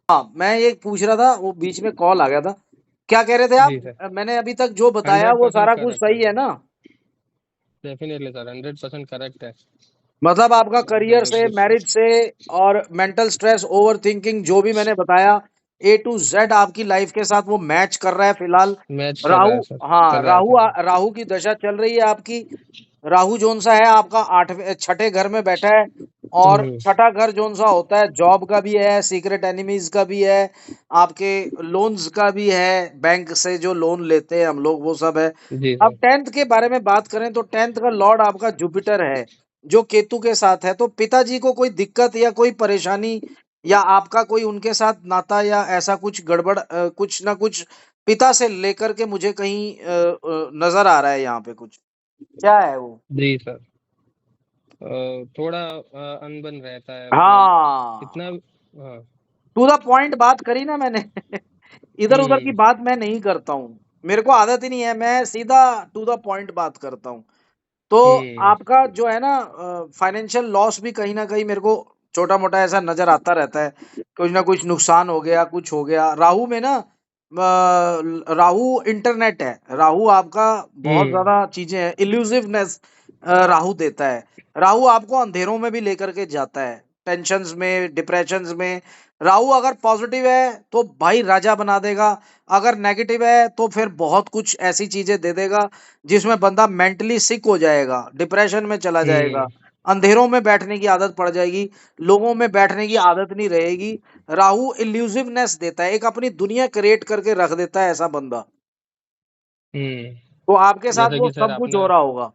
हाँ, मैं ये पूछ रहा था, वो बीच में कॉल आ गया था। क्या कह रहे थे आप? जी सर। मैंने अभी तक जो बताया वो 100% सारा कुछ करेक्ट है सही है सर। ना? डेफिनेटली सर, 100% करेक्ट है। मतलब आपका सर करियर से, बिल्कुल। मैरिज से और मेंटल स्ट्रेस, ओवर थिंकिंग, जो भी मैंने बताया, ए टू जेड आपकी लाइफ के साथ वो मैच कर रहा है फिलहाल। मैच कर रहा है राहु, सर। हाँ, कर रहा है सर। राहु की दशा चल रही है आपकी। राहु जोन सा है आपका आठवें छठे घर में बैठा है। और हम्म। छठा घर जोन सा होता है, जॉब का भी है, सीक्रेट एनिमीज का भी है, आपके लोन्स का भी है, बैंक से जो लोन लेते हैं हम लोग वो सब है। जी अब सर। टेंथ के बारे में बात करें तो टेंथ का लॉर्ड आपका जुपिटर है, जो केतु के साथ है। तो पिताजी को कोई दिक्कत या कोई परेशानी, या आपका कोई उनके साथ नाता या ऐसा कुछ गड़बड़, कुछ ना कुछ पिता से लेकर के मुझे कहीं नजर आ रहा है यहाँ पे कुछ। क्या है वो? जी सर। थोड़ा अनबन रहता है, मतलब हाँ, इतना। हाँ। टू द पॉइंट बात करी ना मैंने। इधर उधर की हम्म। बात मैं नहीं करता हूँ, मेरे को आदत ही नहीं है, मैं सीधा टू द पॉइंट बात करता हूँ। तो हम्म। आपका जो है ना, फाइनेंशियल लॉस भी कहीं ना कहीं मेरे को छोटा मोटा ऐसा नजर आता रहता है। कुछ ना कुछ नुकसान हो गया, कुछ हो गया राहु में ना। राहु इंटरनेट है, राहु आपका बहुत हम्म। ज्यादा चीजें हैं, इल्यूसिवनेस राहु देता है। राहु आपको अंधेरों में भी लेकर के जाता है, टेंशन्स में, डिप्रेशंस में। राहु अगर पॉजिटिव है तो भाई राजा बना देगा, अगर नेगेटिव है तो फिर बहुत कुछ ऐसी चीजें दे देगा जिसमें बंदा मेंटली सिक हो जाएगा, डिप्रेशन में चला जाएगा, हम्म। अंधेरों में बैठने की आदत पड़ जाएगी, लोगों में बैठने की आदत नहीं रहेगी। राहु इल्यूसिवनेस देता है, एक अपनी दुनिया क्रिएट करके रख देता है ऐसा बंदा। तो आपके साथ जैसे वो कि सर सब कुछ हो आपने, रहा होगा।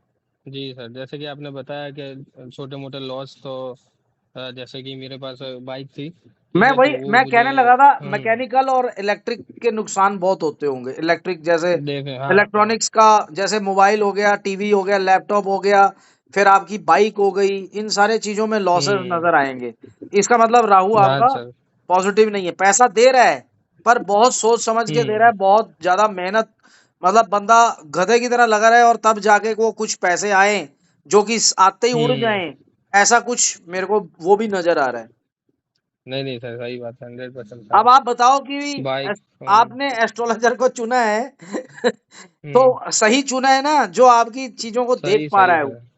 जी सर, जैसे कि आपने बताया कि छोटे मोटे लॉस तो, जैसे कि मेरे पास बाइक थी, ठीक है, तो वो मैं मुझे। कहने लगा था, हम्म। मैकेनिकल और इलेक्ट्रिक के नुकसान बहुत होते होंगे, इलेक्ट्रिक जैसे देखे, हाँ हाँ। इलेक्ट्रॉनिक्स का, जैसे मोबाइल हो गया, टीवी हो गया, लैपटॉप हो गया, फिर आपकी बाइक हो गई, इन सारे चीजों में लॉसेस हम्म। नजर आएंगे। इसका मतलब राहु बात आपका सर। पॉजिटिव नहीं है, पैसा दे रहा है पर बहुत सोच समझ के दे रहा हम्म। है, बहुत ज्यादा मेहनत। मतलब बंदा गधे की तरह लगा रहा है और तब जाके वो कुछ पैसे आए जो कि आते ही उड़ हम्म। जाएं, ऐसा कुछ मेरे को वो भी नजर आ रहा है। नहीं नहीं सर, सही बात है, 100% अब सर। आप बताओ कि बाइक। आपने एस्ट्रोलॉजर को चुना है हम्म। तो सही चुना है ना, जो आपकी चीजों को देख सही पा रहा सही है वो। सर।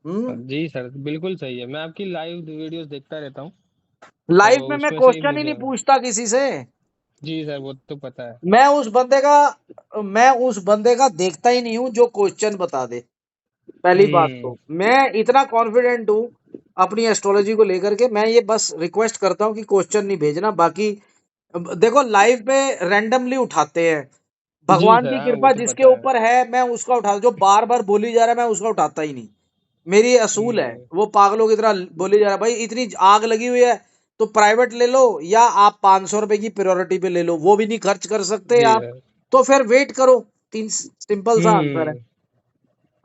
हम्म। जी सर, बिल्कुल सही है, मैं आपकी लाइव वीडियोस देखता रहता हूँ। तो लाइफ में मैं उसमें से ही क्वेश्चन ही नहीं मुझे। पूछता किसी से। जी सर, वो तो पता है। मैं उस बंदे का मैं उस बंदे का देखता ही नहीं हूँ जो क्वेश्चन बता दे। पहली बात हम्म। तो मैं इतना कॉन्फिडेंट हूँ अपनी एस्ट्रोलॉजी को लेकर के, मैं ये बस रिक्वेस्ट करता हूँ कि क्वेश्चन नहीं भेजना। बाकी देखो, लाइव पे रैंडमली उठाते हैं, जी भगवान सर, की हाँ वो कृपा तो जिसके पता है। ऊपर है मैं उसका उठा, जो बार बार बोली जा रहा है मैं उसका उठाता ही नहीं। मेरी असूल है, हम्म। वो पागलों की तरह बोली जा रहा है, भाई इतनी आग लगी हुई है तो प्राइवेट ले लो, या आप 500 रुपए की प्रायोरिटी पे ले लो, वो भी नहीं खर्च कर सकते जी आप, सर। तो फिर वेट करो। तीन सिंपल सा आंसर है। हम्म।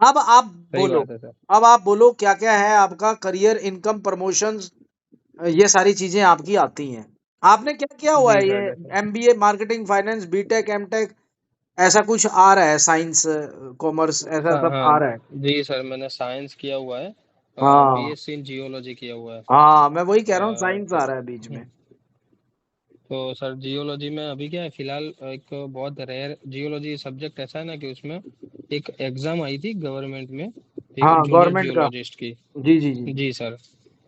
अब आप सही बोलो, बात है सर। अब आप बोलो क्या क्या है आपका करियर, इनकम, प्रमोशंस, ये सारी चीजें आपकी आती हैं। आपने क्या किया हुआ जी है? ये sir, definitely. MBA, marketing, finance, BTech, MTech, ऐसा कुछ आ रहा है, साइंस, कॉमर्स, ऐसा सब हाँ। आ रहा है? जी सर, मैंने साइंस किया हुआ है। हाँ, बीएससी इन जियोलॉजी किया हुआ है। हाँ, मैं वही कह रहा हूँ, साइंस आ तो रहा है बीच में। तो सर, जियोलॉजी में अभी क्या है फिलहाल, एक बहुत रेयर जियोलॉजी सब्जेक्ट ऐसा है ना कि उसमें एक एग्जाम आई थी गवर्नमेंट में, एक हाँ, जूनियर गवर्नमेंट का। जियोलॉजिस्ट की। जी, जी, जी। जी सर।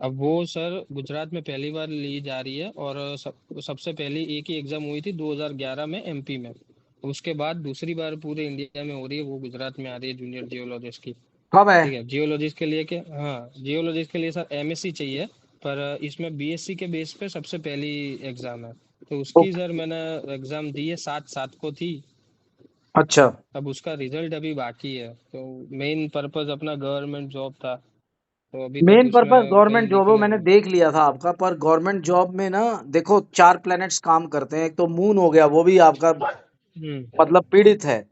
अब वो सर गुजरात में पहली बार ली जा रही है, और सबसे पहली एक ही एग्जाम हुई थी 2011 में एमपी में। उसके बाद दूसरी बार पूरे इंडिया में हो रही है, वो गुजरात में आ रही है जूनियर जियोलॉजिस्ट की। कब है? ठीक है, जियोलॉजिस्ट के लिए क्या, हाँ, जियोलॉजिस्ट के लिए सर एमएससी चाहिए, पर इसमें बीएससी के बेस पे सबसे पहली एग्जाम है। तो उसकी ओके। सर मैंने एग्जाम दी है, 7/7 को थी। अच्छा। अब उसका रिजल्ट अभी बाकी है, तो मेन पर्पस अपना गवर्नमेंट जॉब था, तो अभी तक मेन पर्पस उसमें कहीं गवर्नमेंट जॉब हो, निकला मैंने नहीं। देख लिया था आपका, पर गवर्नमेंट जॉब में ना, देखो, चार प्लैनेट्स काम करते हैं। एक तो मून हो गया, वो भी आपका हम्म। मतलब पीड़ित है।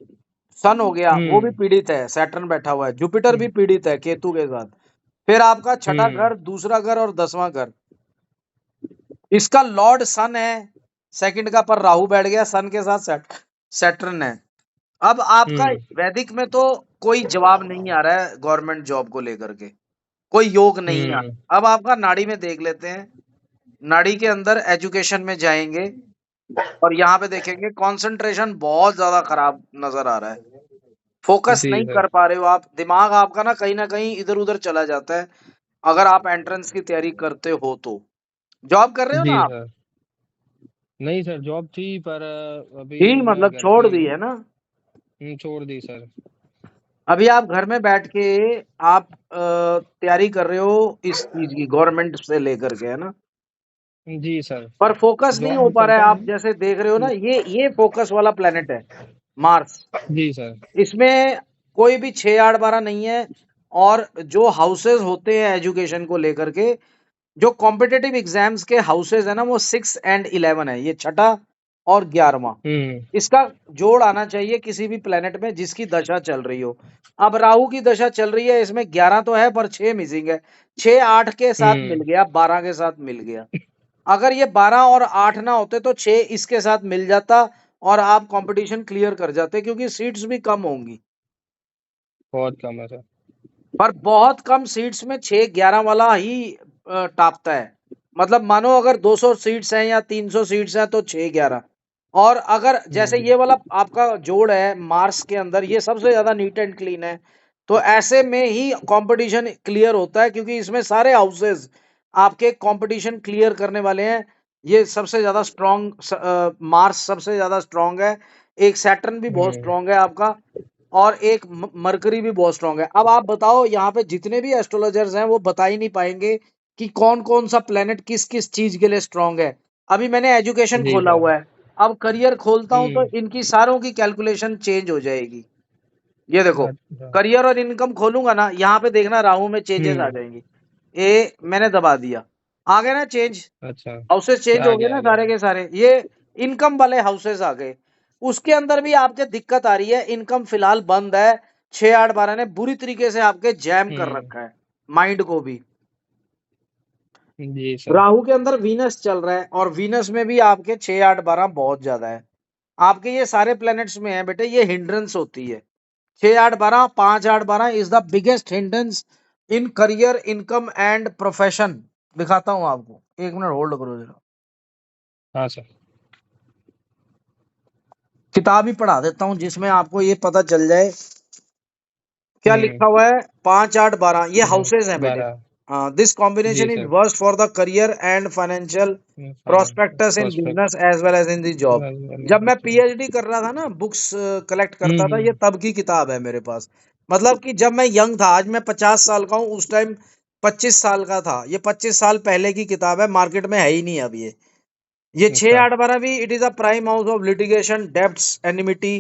सन हो गया, वो भी हम्म। पीड़ित है, सैटर्न बैठा हुआ है, जुपिटर भी हम्म। पीड़ित है केतु के साथ। फिर आपका छठा हम्म। घर, दूसरा घर और 10वां घर, इसका लॉर्ड सन है। सेकंड का पर राहु बैठ गया, सन के साथ सैटर्न है। अब आपका हम्म। वैदिक में तो कोई जवाब नहीं आ रहा है गवर्नमेंट जॉब को लेकर के, कोई योग नहीं आ हम्म। रहा। अब आपका नाड़ी में देख लेते हैं। नाड़ी के अंदर एजुकेशन में जाएंगे और यहाँ पे देखेंगे कंसंट्रेशन बहुत ज्यादा खराब नजर आ रहा है, फोकस जी नहीं सर। कर पा रहे हो आप, दिमाग आपका ना कहीं इधर उधर चला जाता है। अगर आप एंट्रेंस की तैयारी करते हो तो जॉब कर रहे हो जी ना आप? सर। नहीं सर, जॉब थी पर अभी ही मैं मतलब घर पे छोड़ ही दी हूँ। है ना? छोड़ दी सर। अभी आप घर में बैठ के आप तैयारी कर रहे हो इस चीज की, गवर्नमेंट से लेकर के, है ना? जी सर। पर फोकस नहीं जॉब हो भी पा रहा है, करता आप हूँ। जैसे देख रहे हो ना, ये फोकस वाला प्लेनेट है मार्स। जी सर। इसमें कोई भी 6 8 12 नहीं है। और जो हाउसेज होते हैं एजुकेशन को लेकर के, जो कॉम्पिटेटिव एग्जाम्स के हाउसेज है ना, वो 6 और 11 है, ये छठा और 11वां। हम्म। इसका जोड़ आना चाहिए किसी भी प्लेनेट में जिसकी दशा चल रही हो। अब राहु की दशा चल रही है, इसमें 11 तो है पर 6 मिसिंग है। 6 8 के साथ मिल हम्म। गया, 12 के साथ मिल गया। अगर ये 12 और 8 ना होते तो 6 इसके साथ मिल जाता और आप कंपटीशन क्लियर कर जाते, क्योंकि सीट्स भी कम होंगी। बहुत कम है सर। पर बहुत कम सीट्स में 6 11 वाला ही टापता है। मतलब मानो अगर 200 सीट्स हैं या 300 सीट्स हैं तो 6 11। और अगर जैसे हम्म। ये वाला आपका जोड़ है मार्स के अंदर, ये सबसे ज्यादा नीट एंड क्लीन है। तो ऐसे में ही कंपटीशन क्लियर होता है, क्योंकि इसमें सारे हाउसेस आपके कंपटीशन क्लियर करने वाले हैं। ये सबसे ज्यादा स्ट्रॉन्ग, मार्स सबसे ज्यादा स्ट्रॉन्ग है। एक सैटर्न भी बहुत हम्म। स्ट्रॉन्ग है आपका। और एक मरकरी भी बहुत स्ट्रांग है। अब आप बताओ, यहाँ पे जितने भी एस्ट्रोलॉजर्स हैं वो बता ही नहीं पाएंगे कि कौन कौन सा प्लेनेट किस किस चीज के लिए स्ट्रांग है। अभी मैंने एजुकेशन जी खोला सर। हुआ है, अब करियर खोलता हूं तो हम्म। इनकी सारों की कैलकुलेशन चेंज हो जाएगी। ये देखो, अच्छा। करियर और इनकम खोलूंगा ना, यहाँ पे देखना राहु में चेंजेस आ हम्म। जाएंगी। ए मैंने दबा दिया, आ गए ना चेंज। अच्छा। हाउसेस चेंज आ हो गए गया ना आ गया। सारे के सारे, ये इनकम वाले हाउसेस आ गए। उसके अंदर भी आपके दिक्कत आ रही है, इनकम फिलहाल बंद है। 6 8 12 ने बुरी तरीके से आपके जैम कर हम्म। रखा है, माइंड को भी। जी सर। राहु के अंदर वीनस चल रहा है और वीनस में भी आपके 6 8 12 बहुत ज्यादा है। आपके ये सारे प्लैनेट्स में है बेटे, ये हिंड्रेंस होती है। 6 8 12 5 8 12 is the biggest hindrance in career, income and profession. दिखाता हूं आपको, 1 मिनट होल्ड करो जरा। हाँ सर। किताब ही पढ़ा देता हूँ जिसमें आपको ये पता चल जाए क्या हम्म। लिखा हुआ है। 5 8 12 ये हाउसेज हैं बेटे। 12। हाँ, दिस जी combination is sir. Worst for the career and financial prospectus in prospect. Business as well as in the job. जब मैं पीएचडी कर रहा था ना, बुक्स कलेक्ट करता था, ये हम्म। तब की किताब है मेरे पास। मतलब कि जब मैं यंग था, आज मैं 50 साल का हूँ, उस टाइम 25 साल का था। ये 25 साल पहले की किताब है, मार्केट में है ही नहीं अब ये छह अच्छा। आठ बारह भी it is a prime house of litigation, debts, enmity,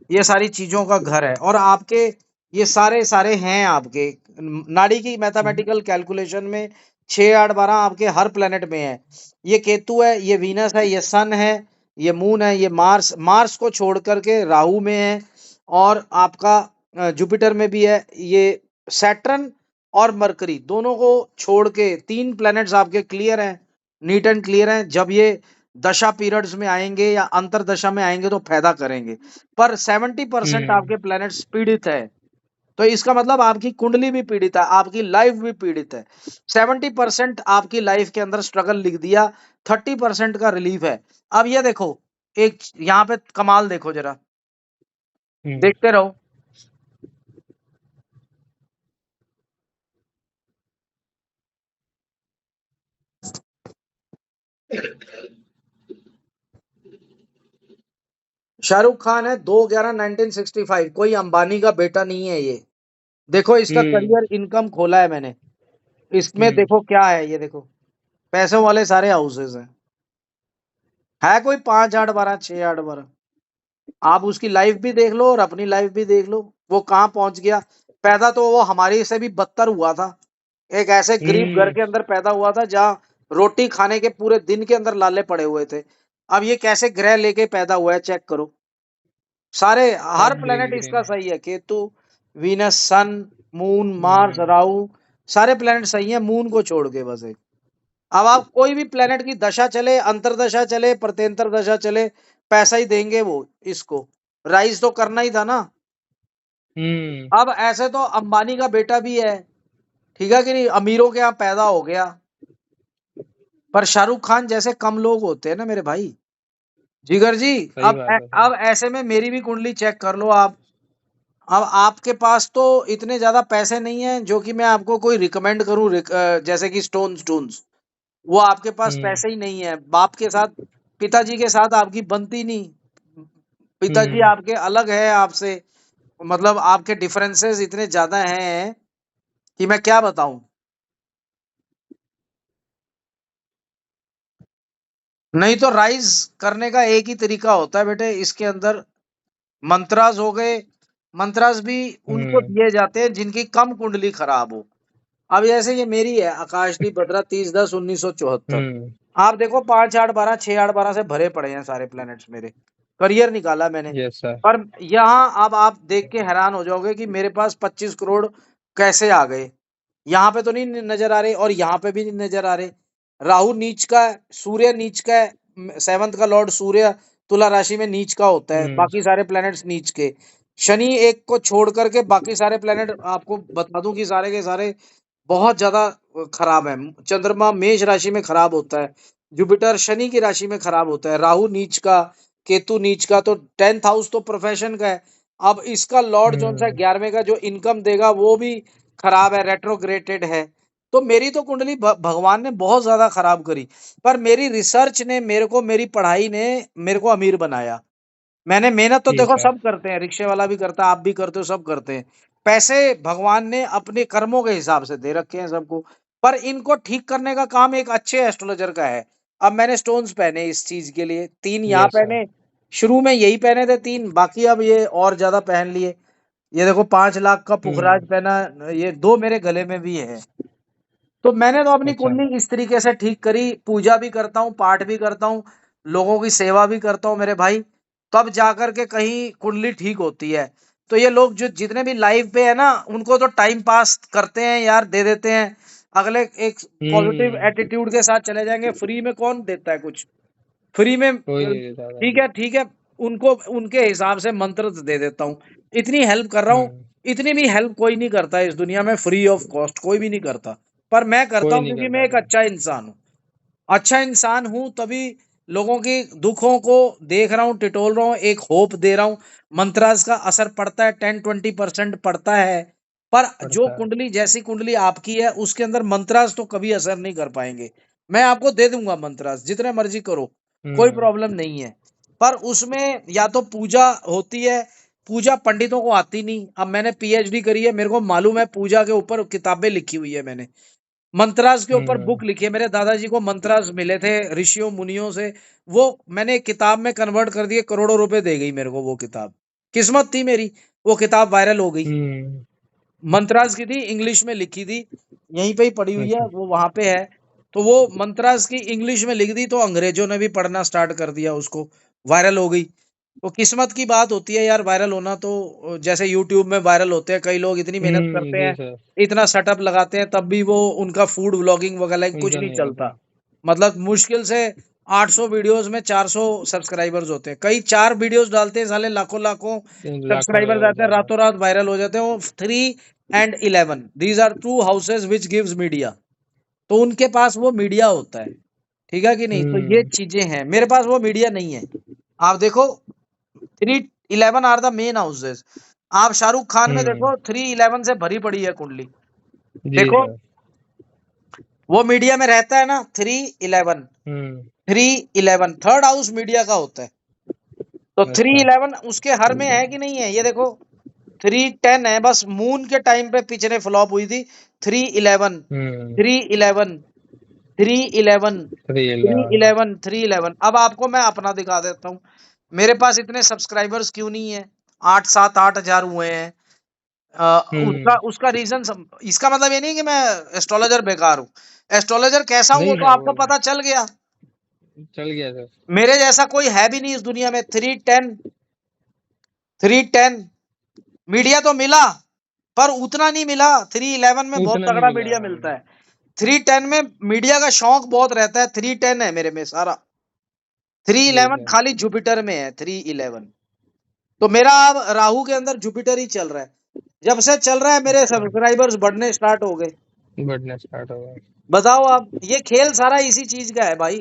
ये सारी चीजों का घर है। और आपके ये सारे सारे हैं आपके नाड़ी की मैथमेटिकल कैलकुलेशन में। 6 8 12 आपके हर प्लेनेट में है। ये केतु है, ये वीनस है, ये सन है, ये मून है, ये मार्स, मार्स को छोड़ करके राहु में है। और आपका जुपिटर में भी है। ये सैटर्न और मरकरी दोनों को छोड़ के 3 प्लैनेट्स आपके क्लियर हैं, नीट एंड क्लियर हैं। जब ये दशा पीरियड्स में आएंगे या अंतर दशा में आएंगे तो फायदा करेंगे। पर 70% हम्म। आपके प्लैनेट्स पीड़ित है। तो इसका मतलब आपकी कुंडली भी पीड़ित है, आपकी लाइफ भी पीड़ित है। 70% आपकी लाइफ के अंदर स्ट्रगल लिख दिया, 30% का रिलीफ है। अब ये देखो, एक यहाँ पे कमाल देखो जरा, हम्म। देखते रहो। शाहरुख खान है, 2/11/1965, कोई अंबानी का बेटा नहीं है ये। देखो इसका हम्म। करियर इनकम खोला है मैंने, इसमें हम्म। देखो क्या है, ये देखो पैसों वाले सारे हाउसेस हैं। है कोई 5 8 12 6 8 12? आप उसकी लाइफ भी देख लो और अपनी लाइफ भी देख लो, वो कहाँ पहुंच गया। पैदा तो वो हमारे से भी बदतर हुआ था। एक ऐसे गरीब घर हम्म। के अंदर पैदा हुआ था जहाँ रोटी खाने के पूरे दिन के अंदर लाले पड़े हुए थे। अब ये कैसे ग्रह लेके पैदा हुआ है, चेक करो। सारे हर सब प्लेनेट ग्रीन इसका ग्रीन। सही है, केतु, वीनस, सन, मून, मार्स, हम्म। राहु, सारे प्लेनेट सही है, मून को छोड़ के बस एक। अब आप कोई भी प्लेनेट की दशा चले, अंतरदशा चले, प्रत्यंतर दशा चले, पैसा ही देंगे वो इसको। राइज तो करना ही था ना। हम्म। अब ऐसे तो अंबानी का बेटा भी है, ठीक है कि नहीं, अमीरों के यहाँ पैदा हो गया, पर शाहरुख खान जैसे कम लोग होते हैं ना मेरे भाई। जिगर जी, सही अब बात है सर। अब ऐसे में मेरी भी कुंडली चेक कर लो आप। अब आपके पास तो इतने ज्यादा पैसे नहीं है जो कि मैं आपको कोई रिकमेंड करूं, जैसे कि स्टोन्स टून्स, वो आपके पास हम्म। पैसे ही नहीं है। बाप के साथ, पिताजी के साथ आपकी बनती नहीं। पिताजी हम्म। आपके अलग है आपसे, मतलब आपके डिफरेंसेस इतने ज्यादा हैं कि मैं क्या बताऊं। नहीं तो राइज करने का एक ही तरीका होता है बेटे, इसके अंदर मंत्रास हो गए। मंत्रास भी उनको हम्म। दिए जाते हैं जिनकी कम कुंडली खराब हो। अब जैसे ये मेरी है आकाशदीप बत्रा 30/10/1974। हम्म। आप देखो 5/8/12 6/8/12 से भरे पड़े हैं सारे प्लैनेट्स मेरे। करियर निकाला मैंने। Yes sir. पर यहाँ अब आप देख के हैरान हो जाओगे कि मेरे पास 25 करोड़ कैसे आ गए। यहाँ पे तो नहीं नजर आ रहे और यहाँ पे भी नहीं नजर आ रहे। राहु नीच का है, सूर्य नीच का है, सेवंथ का लॉर्ड सूर्य तुला राशि में नीच का होता है, हम्म। बाकी सारे प्लैनेट्स नीच के। शनि एक को छोड़ करके बाकी सारे प्लैनेट आपको बता दूं कि सारे के सारे बहुत ज्यादा खराब है। चंद्रमा मेष राशि में खराब होता है, जुपिटर शनि की राशि में खराब होता है, राहु नीच का, केतु नीच का। तो 10th हाउस तो प्रोफेशन का है। अब इसका लॉर्ड जो सा हम्म। 11वें का जो इनकम देगा वो भी खराब है, रेट्रोग्रेटेड है। तो मेरी तो कुंडली भगवान ने बहुत ज्यादा खराब करी। पर मेरी रिसर्च ने मेरे को, मेरी पढ़ाई ने मेरे को अमीर बनाया। मैंने मेहनत तो जी देखो सर। सब करते हैं, रिक्शे वाला भी करता है, आप भी करते हो, सब करते हैं। पैसे भगवान ने अपने कर्मों के हिसाब से दे रखे हैं सबको। पर इनको ठीक करने का काम एक अच्छे एस्ट्रोलॉजर का है। अब मैंने स्टोन्स पहने इस चीज के लिए, 3 यहाँ यस सर। पहने। शुरू में यही पहने थे 3, बाकी अब ये और ज्यादा पहन लिए। ये देखो 5 लाख का पुखराज हम्म। पहना, ये 2 मेरे गले में भी है। तो मैंने तो अपनी अच्छा। कुंडली इस तरीके से ठीक करी, पूजा भी करता हूँ, पाठ भी करता हूँ, लोगों की सेवा भी करता हूँ मेरे भाई। तब जाकर के कहीं कुंडली ठीक होती है। तो ये लोग जो जितने भी लाइव पे है ना, उनको तो टाइम पास करते हैं यार, दे देते हैं। अगले एक पॉजिटिव हम्म। एटीट्यूड के साथ चले जाएंगे। फ्री में कौन देता है कुछ? फ्री में कोई नहीं देता था। ठीक है ठीक है। उनको उनके हिसाब से मंत्र दे देता हूँ। इतनी हेल्प कर रहा हूँ। हम्म। इतनी भी हेल्प कोई नहीं करता इस दुनिया में, फ्री ऑफ कॉस्ट कोई भी नहीं करता। पर मैं करता कोई हूँ नहीं क्योंकि मैं करता एक सर। अच्छा इंसान हूँ। अच्छा इंसान हूं तभी लोगों की दुखों को देख रहा हूँ, टिटोल रहा हूँ, एक होप दे रहा हूँ। मंत्रास का असर पड़ता है, 10-20% पड़ता है। पर जो पड़ता है। कुंडली जैसी कुंडली आपकी है उसके अंदर मंत्रास तो कभी असर नहीं कर पाएंगे। मैं आपको दे दूंगा मंत्रास, जितने मर्जी करो, कोई हम्म। प्रॉब्लम नहीं है। पर उसमें या तो पूजा होती है, पूजा पंडितों को आती नहीं। अब मैंने पीएचडी करी है, मेरे को मालूम है पूजा के ऊपर किताबें लिखी हुई है मैंने। मंत्रास के ऊपर हम्म। बुक लिखी है, मेरे दादाजी को मंत्रास मिले थे ऋषियों मुनियों से। वो मैंने एक किताब में कन्वर्ट कर दिए, करोड़ों रुपए दे गई मेरे को वो किताब। किस्मत थी मेरी, वो किताब वायरल हो गई। हम्म। मंत्रास की थी, इंग्लिश में लिखी थी, यहीं पे ही पड़ी हुई है, अच्छा। वो वहां पे है। तो वो मंत्रास की इंग्लिश में लिख दी तो अंग्रेजों ने भी पढ़ना स्टार्ट कर दिया उसको, वायरल हो गई। तो किस्मत की बात होती है यार, वायरल होना तो। जैसे यूट्यूब में वायरल होते हैं कई लोग, इतनी मेहनत करते जी हैं, सर। इतना सेटअप लगाते हैं, तब भी वो उनका फूड व्लॉगिंग वगैरह कुछ उनका नहीं नहीं चलता। होता। मतलब मुश्किल से 800 वीडियोस में 400 सब्सक्राइबर्स होते हैं, कई 4 वीडियोस डालते हैं, साले लाखों लाखों लाखों सब्सक्राइबर्स हो आते हैं, जाता है। रातों रात वायरल हो जाते हैं वो। 3 and 11 these are 2 houses which gives media. तो उनके पास वो मीडिया होता है, ठीक है कि नहीं? तो ये हम्म। चीजें हैं, मेरे पास वो मीडिया नहीं है। आप देखो 3-11 आर द मेन हाउसेस। आप शाहरुख खान में हम्म। देखो 3-11 से भरी पड़ी है कुंडली। जी देखो सर। वो मीडिया में रहता है ना, 3-11, हम्म। 3-11 थर्ड हाउस मीडिया का होता है। तो थ्री अच्छा। इलेवन उसके हर में है कि नहीं है? ये देखो 3-10 है, बस मून के टाइम पे पिक्चरें फ्लॉप हुई थी। 3-11, हम्म। 3-11, 3-11, थ्री 311। इलेवन 3-11। अब आपको मैं अपना दिखा देता हूँ, मेरे पास इतने सब्सक्राइबर्स क्यों नहीं है? 8-7-8 हजार हुए हैं। उसका हम्म। उसका रीजन इसका मतलब ये नहीं कि मैं एस्ट्रोलॉजर बेकार हूँ। एस्ट्रोलॉजर कैसा हूँ वो नहीं तो सर, आपको वो पता चल गया। चल गया सर। मेरे जैसा कोई है भी नहीं इस दुनिया में। 310 मीडिया तो मिला, पर उतना नहीं मिला। 3-11 में बहुत उतना नहीं तगड़ा मिला, मीडिया हाँ। मिलता है। 3-10 में मीडिया का शौक बहुत रहता है। 3-10 है मेरे में सारा। Three G eleven sir. खाली जुपिटर में है। 3-11 तो मेरा अब राहु के अंदर जुपिटर ही चल रहा है। जब से चल रहा है मेरे अच्छा। सब्सक्राइबर्स बढ़ने स्टार्ट हो गए। बढ़ना स्टार्ट होगा। बताओ आप, ये खेल सारा इसी चीज का है भाई।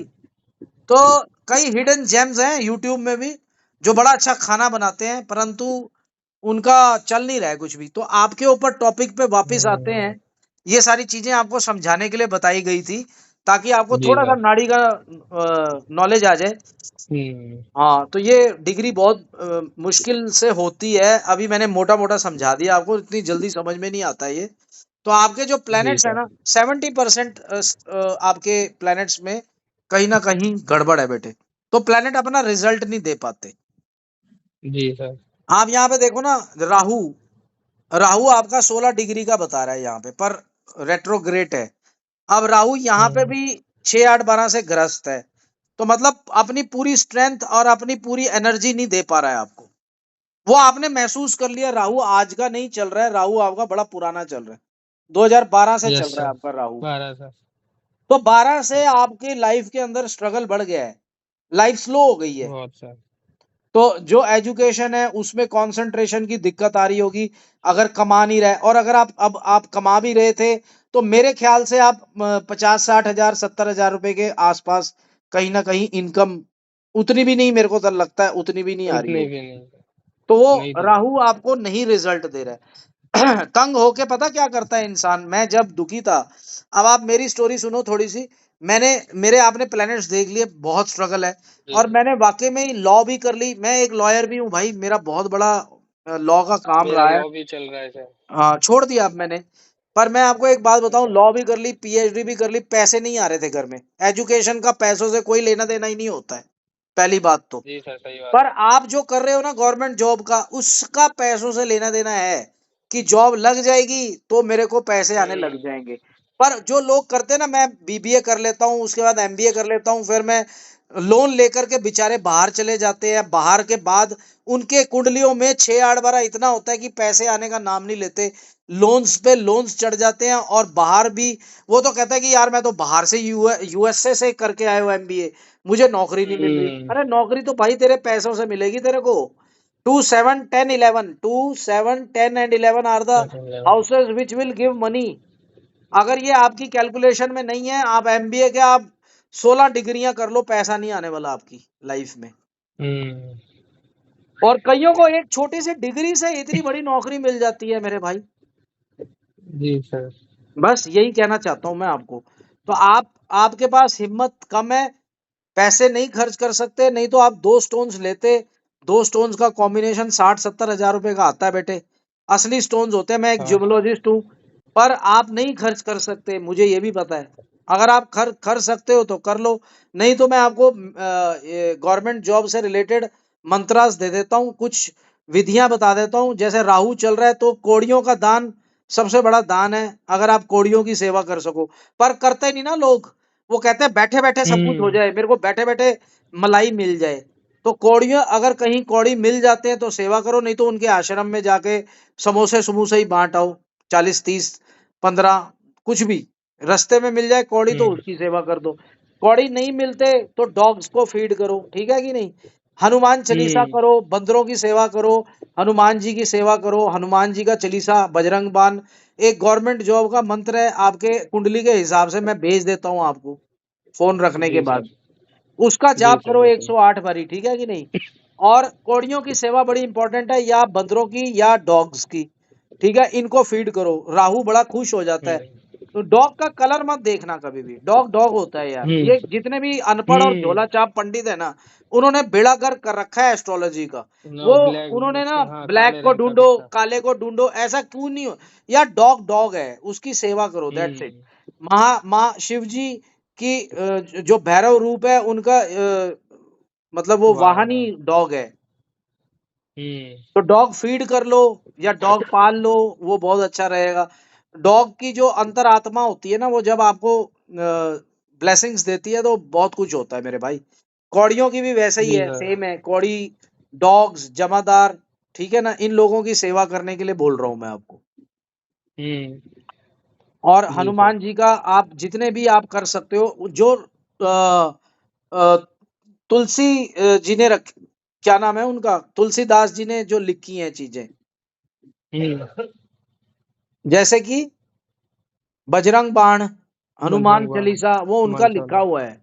तो कई हिडन जेम्स हैं यूट्यूब में भी, जो बड़ा अच्छा खाना बनाते हैं, परंतु उनका चल नहीं रहा है कुछ भी। तो आपके ऊपर टॉपिक पे वापस आते हैं। हम्म। ये सारी चीजें आपको समझाने के लिए बताई गई थी, ताकि आपको जी थोड़ा सा सर। नाड़ी का नॉलेज आ जाए। हम्म। हाँ, तो ये डिग्री बहुत मुश्किल से होती है। अभी मैंने मोटा मोटा समझा दिया आपको, इतनी जल्दी समझ में नहीं आता ये। तो आपके जो जी प्लैनेट्स है सर। ना, 70% आपके प्लैनेट्स में कहीं ना कहीं गड़बड़ है बेटे। तो प्लैनेट अपना रिजल्ट नहीं दे पाते। जी सर। आप यहाँ पे देखो ना, राहु, राहु आपका 16 डिग्री का बता रहा है यहाँ पे, पर रेट्रोग्रेट है। अब राहु यहाँ पे हम्म। भी 6 8 12 से ग्रस्त है। तो मतलब अपनी पूरी स्ट्रेंथ और अपनी पूरी एनर्जी नहीं दे पा रहा है आपको। वो आपने महसूस कर लिया, राहु आज का नहीं चल रहा है, राहु आपका बड़ा पुराना चल रहा है। 2012 से चल यस रहा है सर। आपका राहु। 12 सर। तो 12 से आपकी लाइफ के अंदर स्ट्रगल बढ़ गया है, लाइफ स्लो हो गई है। बहुत सर। तो जो एजुकेशन है उसमें कंसंट्रेशन की दिक्कत आ रही होगी, अगर कमा नहीं रहे। और अगर आप अब आप कमा भी रहे थे, तो मेरे ख्याल से आप 50 60 हजार 70 हजार रुपए के आसपास कहीं ना कहीं इनकम, उतनी भी नहीं, मेरे को तो लगता है उतनी भी नहीं आ रही उतने होगी। भी नहीं। तो वो नहीं दे राहु आपको नहीं रिजल्ट दे रहा है। तंग होके पता क्या करता है इंसान, मैं जब दुखी था, अब आप मेरी स्टोरी सुनो थोड़ी सी। मैंने, मेरे आपने प्लैनेट्स देख लिए, बहुत स्ट्रगल है। जी और मैंने वाकई में लॉ भी कर ली, मैं एक लॉयर भी हूँ भाई, मेरा बहुत बड़ा लॉ का काम मेरा रहा है। लॉ भी चल रहा है सर। हाँ, छोड़ दिया अब मैंने। पर मैं आपको एक बात बताऊं, अच्छा। लॉ भी कर ली, पीएचडी भी कर ली, पैसे नहीं आ रहे थे घर में। एजुकेशन का पैसों से कोई लेना देना ही नहीं होता है, पहली बात तो। जी सर, सही बात पर है। आप जो कर रहे हो ना गवर्नमेंट जॉब का, उसका पैसों से लेना देना है, कि जॉब लग जाएगी तो मेरे को पैसे आने लग हम्म। जाएंगे। पर जो लोग करते हैं ना, मैं बीबीए कर लेता हूँ, उसके बाद एमबीए कर लेता हूँ, फिर मैं लोन लेकर के बेचारे बाहर चले जाते हैं। बाहर के बाद उनके कुंडलियों में 6 8 12 इतना होता है कि पैसे आने का नाम नहीं लेते, लोन्स पे लोन्स चढ़ जाते हैं। और बाहर भी वो तो कहता है कि यार मैं तो बाहर से यूएसए से करके आया हूँ एमबीए, मुझे नौकरी नहीं मिल रही। हम्म। अरे नौकरी तो भाई तेरे पैसों से मिलेगी तेरे को। 2 7 10 11 are the houses which will give money. अगर ये आपकी कैलकुलेशन में नहीं है, आप एमबीए के आप 16 डिग्रियां कर लो, पैसा नहीं आने वाला आपकी लाइफ में। हम्म। और कईयों को एक छोटी सी डिग्री से इतनी बड़ी नौकरी मिल जाती है मेरे भाई। जी सर। बस यही कहना चाहता हूं मैं आपको। तो आपके पास हिम्मत कम है, पैसे नहीं खर्च कर सकते, नहीं तो आप 2 स्टोन्स लेते। 2 स्टोन्स का कॉम्बिनेशन 60 70 हजार रुपए का आता है बेटे, असली स्टोन्स होते हैं। मैं एक हाँ। ज्यूमोलॉजिस्ट हूँ। पर आप नहीं खर्च कर सकते, मुझे ये भी पता है। अगर आप कर सकते हो तो कर लो, नहीं तो मैं आपको गवर्नमेंट जॉब से रिलेटेड मंत्रास दे देता हूँ, कुछ विधियां बता देता हूँ। जैसे राहु चल रहा है, तो कोड़ियों का दान सबसे बड़ा दान है, अगर आप कोड़ियों की सेवा कर सको। पर करते नहीं ना लोग, वो कहते हैं बैठे बैठे सब कुछ हो हम्म। जाए, मेरे को बैठे बैठे मलाई मिल जाए। तो कौड़ियां, अगर कहीं कौड़ी मिल जाते हैं तो सेवा करो, नहीं तो उनके आश्रम में जाके समोसे समोसे ही बांट आओ, 40 30 15, कुछ भी रास्ते में मिल जाए कौड़ी तो हम्म। उसकी सेवा कर दो। कौड़ी नहीं मिलते तो डॉग्स को फीड करो, ठीक है कि नहीं। हनुमान चालीसा हम्म। करो, बंदरों की सेवा करो, हनुमान जी की सेवा करो, हनुमान जी का चालीसा, बजरंग बाण। एक गवर्नमेंट जॉब का मंत्र है, आपके कुंडली के हिसाब से मैं भेज देता हूँ आपको फोन रखने के जी बाद। सर। उसका जी जाप सर, करो बिल्कुल। 108 बारी, ठीक है कि नहीं। और कौड़ियों की सेवा बड़ी इंपॉर्टेंट है, या बंदरों की या डॉग्स की, ठीक है। इनको फीड करो, राहु बड़ा खुश हो जाता है। हम्म। तो डॉग का कलर मत देखना कभी भी, डॉग डॉग होता है यार। हम्म। ये जितने भी अनपढ़ और हम्म। झोला चाप पंडित है ना, उन्होंने बेड़ा गर्क कर रखा है एस्ट्रोलॉजी का। नो, वो ब्लैक उन्होंने ना उसको, हाँ, ब्लैक काले को रंग का ढूंढो, करता। काले को ढूंढो, ऐसा क्यों नहीं हो। यार डॉग डॉग है, उसकी सेवा करो, दैट्स इट। हम्म। महा शिव जी की जो भैरव रूप है उनका, मतलब वो वाहन वाहनी है। डॉग है। हम्म। तो डॉग फीड कर लो या डॉग पाल लो, वो बहुत अच्छा रहेगा। डॉग की जो अंतरात्मा होती है ना, वो जब आपको ब्लेसिंग्स देती है तो बहुत कुछ होता है मेरे भाई। कौड़ियों की भी वैसे ही जी है, सर। सेम है कौड़ी, डॉग्स, जमादार, ठीक है ना। इन लोगों की सेवा करने के लिए बोल रहा हूं मैं आपको। हम्म। और जी सर। हनुमान जी का आप जितने भी आप कर सकते हो, जो अ, तुलसी जी ने रख, क्या नाम है उनका, तुलसीदास जी ने जो लिखी हैं चीजें, हम्म। जैसे कि बजरंग बाण, हनुमान बजरंग बाण, चालीसा, वो उनका हनुमान लिखा चालीसा। हुआ है।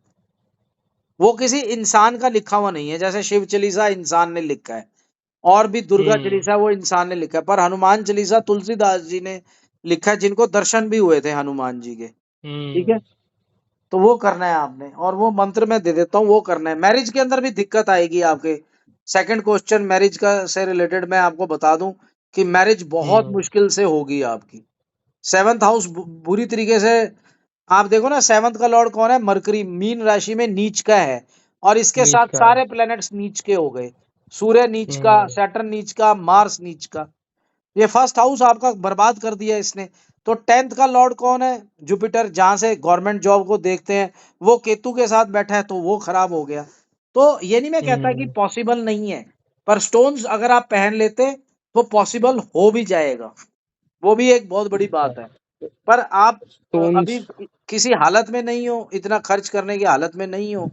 वो किसी इंसान का लिखा हुआ नहीं है, जैसे शिव चालीसा इंसान ने लिखा है, और भी दुर्गा हम्म। चालीसा वो इंसान ने लिखा है, पर हनुमान चालीसा तुलसीदास जी ने लिखा है, जिनको दर्शन भी हुए थे हनुमान जी के। ठीक है, हम्म। तो वो करना है आपने, और वो मंत्र मैं दे देता हूँ, वो करना है। मैरिज के अंदर भी दिक्कत आएगी आपके। सेकंड क्वेश्चन मैरिज का से रिलेटेड मैं आपको बता दूं कि मैरिज बहुत हम्म। मुश्किल से होगी आपकी। सेवंथ हाउस बुरी तरीके से, आप देखो ना, सेवंथ का लॉर्ड कौन है? मरकरी, मीन राशि में नीच का है, और इसके नीच साथ का है। सारे प्लैनेट्स नीच के हो गए। सूर्य नीच का, हम्म। सैटर्न नीच का, मार्स नीच का। ये फर्स्ट हाउस आपका बर्बाद कर दिया इसने। तो टेंथ का लॉर्ड कौन है? जुपिटर, जहां से गवर्नमेंट जॉब को देखते हैं, वो केतु के साथ बैठा है, तो वो खराब हो गया। तो ये नहीं मैं कहता कि हम्म। पॉसिबल नहीं है, पर स्टोन्स अगर आप पहन लेते तो पॉसिबल हो भी जाएगा। वो भी एक बहुत बड़ी अच्छा। बात है। पर आप स्टोन्स। अभी किसी हालत में नहीं हो, इतना खर्च करने की हालत में नहीं हो,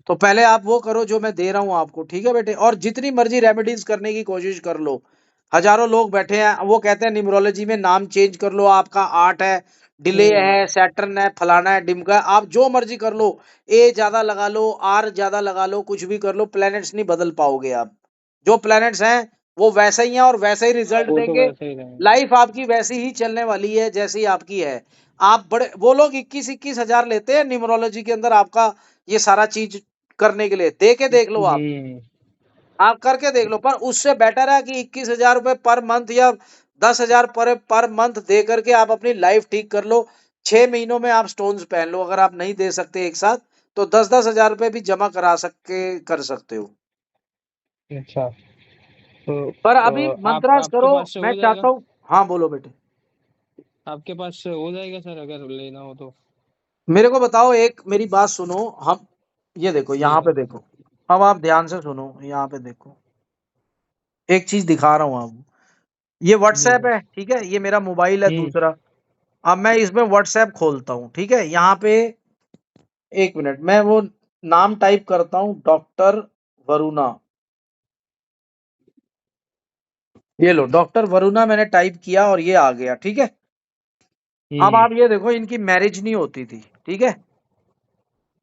तो पहले आप वो करो जो मैं दे रहा हूँ आपको, ठीक है बेटे? और जितनी मर्जी रेमेडीज करने की कोशिश कर लो। हजारों लोग बैठे हैं, वो कहते हैं न्यूमरोलॉजी में नाम चेंज कर लो, आपका आर्ट है, डिले हम्म। है, सैटर्न है, फलाना है, डिमका है, आप जो मर्जी कर लो। ए ज्यादा लगा लो, आर ज्यादा लगा लो, कुछ भी कर लो, प्लैनेट्स नहीं बदल पाओगे आप। जो प्लैनेट्स हैं वो वैसे ही हैं, और वैसे ही रिजल्ट वो तो देंगे। वैसे ही रहेंगे। लाइफ आपकी वैसी ही चलने वाली है जैसी आपकी है। आप बड़े, वो लोग 21-21 हजार लेते हैं न्यूमरोलॉजी के अंदर आपका ये सारा चीज करने के लिए। दे के देख लो हम्म। आप करके देख लो, पर उससे बेटर है कि 21 हजार रुपए पर मंथ, या 10 हजार पर मंथ दे करके आप अपनी लाइफ ठीक कर लो। 6 महीनों में आप स्टोन्स पहन लो, अगर आप नहीं दे सकते एक साथ, तो 10-10 हजार रुपए भी जमा करा सके कर सकते हो। अच्छा। तो पर अभी आप मंत्रास आपके करो। पास से मैं हो चाहता जाएगा? हूँ, हाँ बोलो बेटे। आपके पास से हो जाएगा सर, अगर लेना हो तो? मेरे को बताओ, एक मेरी बात सुनो। हम ये देखो, जी यहाँ सर। पे देखो, अब आप ध्यान से सुनो, यहाँ पे देखो, एक चीज दिखा रहा हूँ आपको। ये जी व्हाट्सएप सर। है, ठीक है? ये मेरा मोबाइल है हम्म। दूसरा। अब मैं इसमें व्हाट्सएप खोलता हूँ, ठीक है? यहाँ पे 1 मिनट, मैं वो नाम टाइप करता हूँ, डॉक्टर वरुणा। ये लो, डॉक्टर वरुणा मैंने टाइप किया और ये आ गया, ठीक है? अब हम्म। आप ये देखो, इनकी मैरिज नहीं होती थी, ठीक है?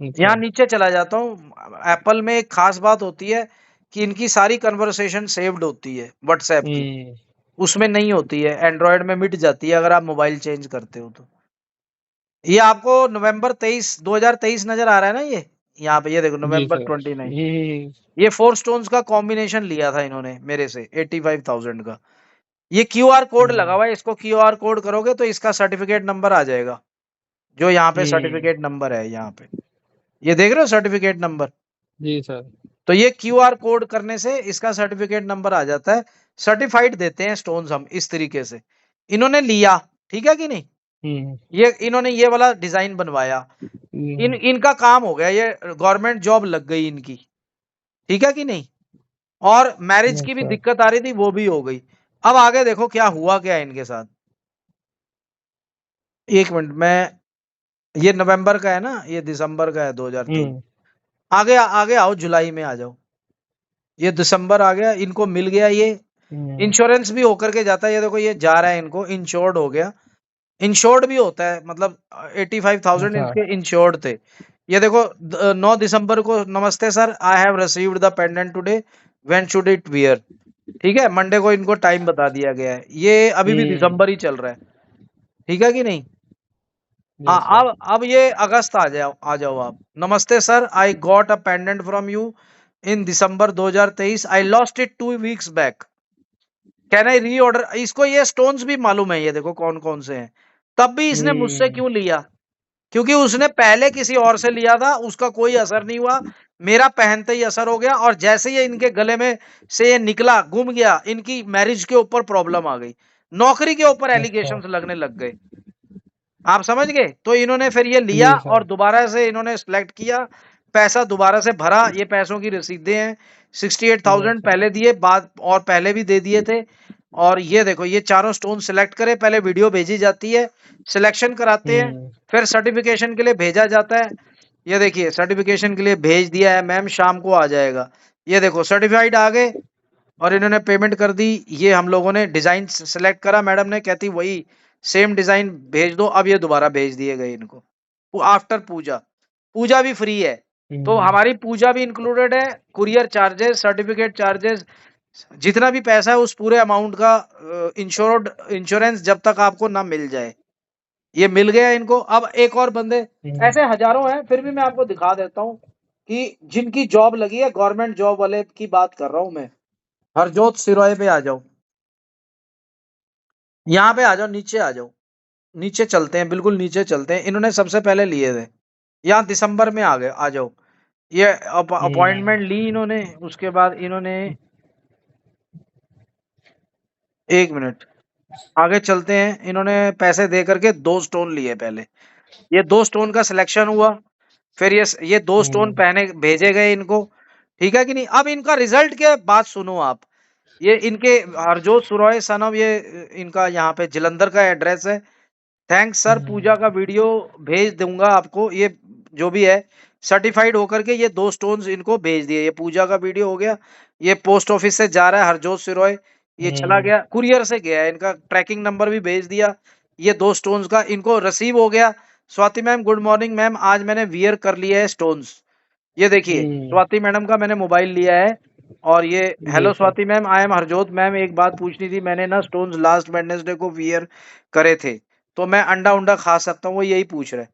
अच्छा। यहाँ नीचे चला जाता हूँ। एप्पल में एक खास बात होती है कि इनकी सारी कन्वर्सेशन सेव्ड होती है व्हाट्सएप की, हम्म। उसमें नहीं होती है। एंड्रॉयड में मिट जाती है अगर आप मोबाइल चेंज करते हो तो। ये आपको नवंबर 2023 नजर आ रहा है ना? ये यहाँ पे, ये देखो, जी नवंबर सर। 29। हम्म। ये 4 स्टोन्स का कॉम्बिनेशन लिया था इन्होंने मेरे से, 85,000 का। ये क्यूआर कोड लगा हम्म। हुआ है, इसको क्यूआर कोड करोगे तो इसका सर्टिफिकेट नंबर आ जाएगा। जो यहाँ पे हम्म। सर्टिफिकेट नंबर है, यहाँ पे ये देख रहे हो सर्टिफिकेट नंबर? जी सर। तो ये क्यूआर कोड करने से इसका सर्टिफिकेट नंबर आ जाता है। सर्टिफाइड देते हैं स्टोन्स हम इस तरीके से। इन्होंने लिया, ठीक है कि नहीं? हम्म। ये इन्होंने ये वाला डिजाइन बनवाया। हम्म। इनका काम हो गया, ये गवर्नमेंट जॉब लग गई इनकी, ठीक है कि नहीं? और मैरिज की भी अच्छा। दिक्कत आ रही थी, वो भी हो गई। अब आगे देखो क्या हुआ, क्या है इनके साथ। 1 मिनट, मैं, ये नवंबर का है ना, ये दिसंबर का है 2023। हम्म। आगे आगे आओ, जुलाई में आ जाओ। ये दिसंबर आ गया, इनको मिल गया ये। हम्म। इंश्योरेंस भी होकर के जाता है, ये देखो ये जा रहा है, इनको इंश्योर्ड हो गया। इंश्योर्ड भी होता है, मतलब 85,000 अच्छा। इसके इंश्योर्ड थे। ये देखो 9 दिसंबर को, नमस्ते sir, I have received the pendant today, when should it wear. ठीक है, मंडे को इनको टाइम बता दिया गया है। ये अभी भी हम्म। दिसंबर ही चल रहा है, ठीक है कि नहीं? हाँ, यस सर। अब ये अगस्त आ जाओ आप। नमस्ते sir, I got a pendant from you in December 2023, I lost it 2 weeks back, can I री ऑर्डर। इसको ये स्टोन्स भी मालूम है, ये देखो कौन कौन से हैं। तब भी इसने मुझसे हम्म। क्यों लिया? क्योंकि उसने पहले किसी और से लिया था, उसका कोई असर नहीं हुआ। मेरा पहनते ही असर हो गया, और जैसे ही इनके गले में से ये निकला, गुम गया, इनकी मैरिज के ऊपर प्रॉब्लम आ गई, नौकरी के ऊपर अच्छा। एलिगेशंस लगने लग गए। आप समझ गए? तो इन्होंने फिर ये लिया जी और सर। दोबारा से इन्होंने सिलेक्ट किया, पैसा दोबारा से भरा। ये पैसों की रसीदें हैं, 68,000 यस सर। पहले दिए, बाद और पहले भी दे दिए थे। और ये देखो, ये चारों स्टोन सिलेक्ट करे, पहले वीडियो भेजी जाती है, सिलेक्शन कराते हैं, हम्म। फिर सर्टिफिकेशन के लिए भेजा जाता है। ये देखिए, सर्टिफिकेशन के लिए भेज दिया है मैम, शाम को आ जाएगा। ये देखो सर्टिफाइड आ गए, और इन्होंने पेमेंट कर दी। ये हम लोगों ने डिजाइन सेलेक्ट करा, मैडम ने कहती वही सेम डिजाइन भेज दो। अब ये दोबारा भेज दिए गए इनको आफ्टर पूजा। पूजा भी फ्री है, तो हमारी पूजा भी इंक्लूडेड है, कुरियर चार्जेस, सर्टिफिकेट चार्जेस, जितना भी पैसा है उस पूरे अमाउंट का इंश्योरेंस जब तक आपको ना मिल जाए। ये मिल गया इनको। अब एक और बंदे, ऐसे हजारों हैं, फिर भी मैं आपको दिखा देता हूँ कि जिनकी जॉब लगी है, गवर्नमेंट जॉब वाले की बात कर रहा हूँ मैं। हरजोत सिरोय पे आ जाओ, यहाँ पे आ जाओ, नीचे आ जाओ, नीचे चलते हैं, बिल्कुल नीचे चलते हैं। इन्होंने सबसे पहले लिए थे, यहाँ दिसंबर में आ गए, आ जाओ। ये अपॉइंटमेंट ली इन्होंने, उसके बाद इन्होंने, एक मिनट आगे चलते हैं। इन्होंने पैसे दे करके 2 स्टोन लिए पहले। ये 2 स्टोन का सिलेक्शन हुआ, फिर ये 2 स्टोन पहने भेजे गए इनको, ठीक है कि नहीं। अब इनका रिजल्ट के बात सुनो आप। ये इनके हरजोत सुरॉय सन ऑफ, ये इनका यहाँ पे जलंधर का एड्रेस है। थैंक्स सर, पूजा का वीडियो भेज दूंगा आपको। ये जो भी है सर्टिफाइड होकर के ये 2 स्टोन्स इनको भेज दिए। ये पूजा का वीडियो हो गया, ये पोस्ट ऑफिस से जा रहा है हरजोत सिरोय, ये चला गया, कुरियर से गया है, इनका ट्रैकिंग नंबर भी भेज दिया। ये 2 स्टोन्स का इनको रिसीव हो गया। Swati ma'am good morning ma'am, आज मैंने वियर कर लिया है स्टोन्स। ये देखिए स्वाति मैडम का मैंने मोबाइल लिया है, और ये जी hello sir. Swati ma'am, I am Harjot ma'am, एक बात पूछनी थी, मैंने ना स्टोन्स लास्ट वेडनेसडे को वियर करे थे, तो मैं अंडा उंडा खा सकता हूँ, वो यही पूछ रहे।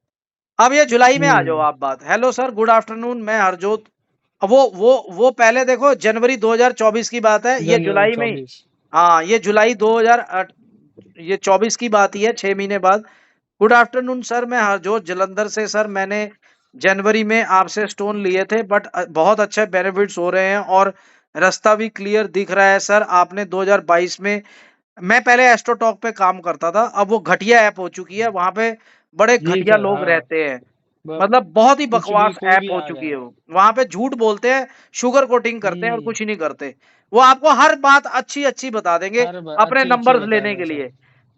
अब ये जुलाई में आ जाओ आप बात। हेलो सर गुड आफ्टरनून, मैं हरजोत। अब वो पहले देखो जनवरी 2024 की बात है, ये जनवरी जुलाई में। 24। हाँ ये जुलाई 2008, ये 24 की बात ही है, 6 महीने बाद। गुड आफ्टरनून सर, मैं हरजोत जलंधर से। सर मैंने जनवरी में आपसे स्टोन लिए थे, बट बहुत अच्छे बेनिफिट्स हो रहे हैं और रास्ता भी क्लियर दिख रहा है सर। आपने 2022 में, मैं पहले एस्ट्रोटॉक पे काम करता था, अब वो घटिया ऐप हो चुकी है, वहां पे बड़े जी घटिया सर, लोग हाँ। रहते हैं। ब- मतलब बहुत ही कुछ भी बकवास कोई ऐप भी हो आ चुकी जाए। है वो। वहां पे झूठ बोलते हैं, शुगर कोटिंग करते हैं और हम्म। कुछ नहीं करते। वो आपको हर बात अच्छी अच्छी बता देंगे हर बार अपने अच्छी अच्छी नंबर्स बता लेने रहे हैं के सर। लिए।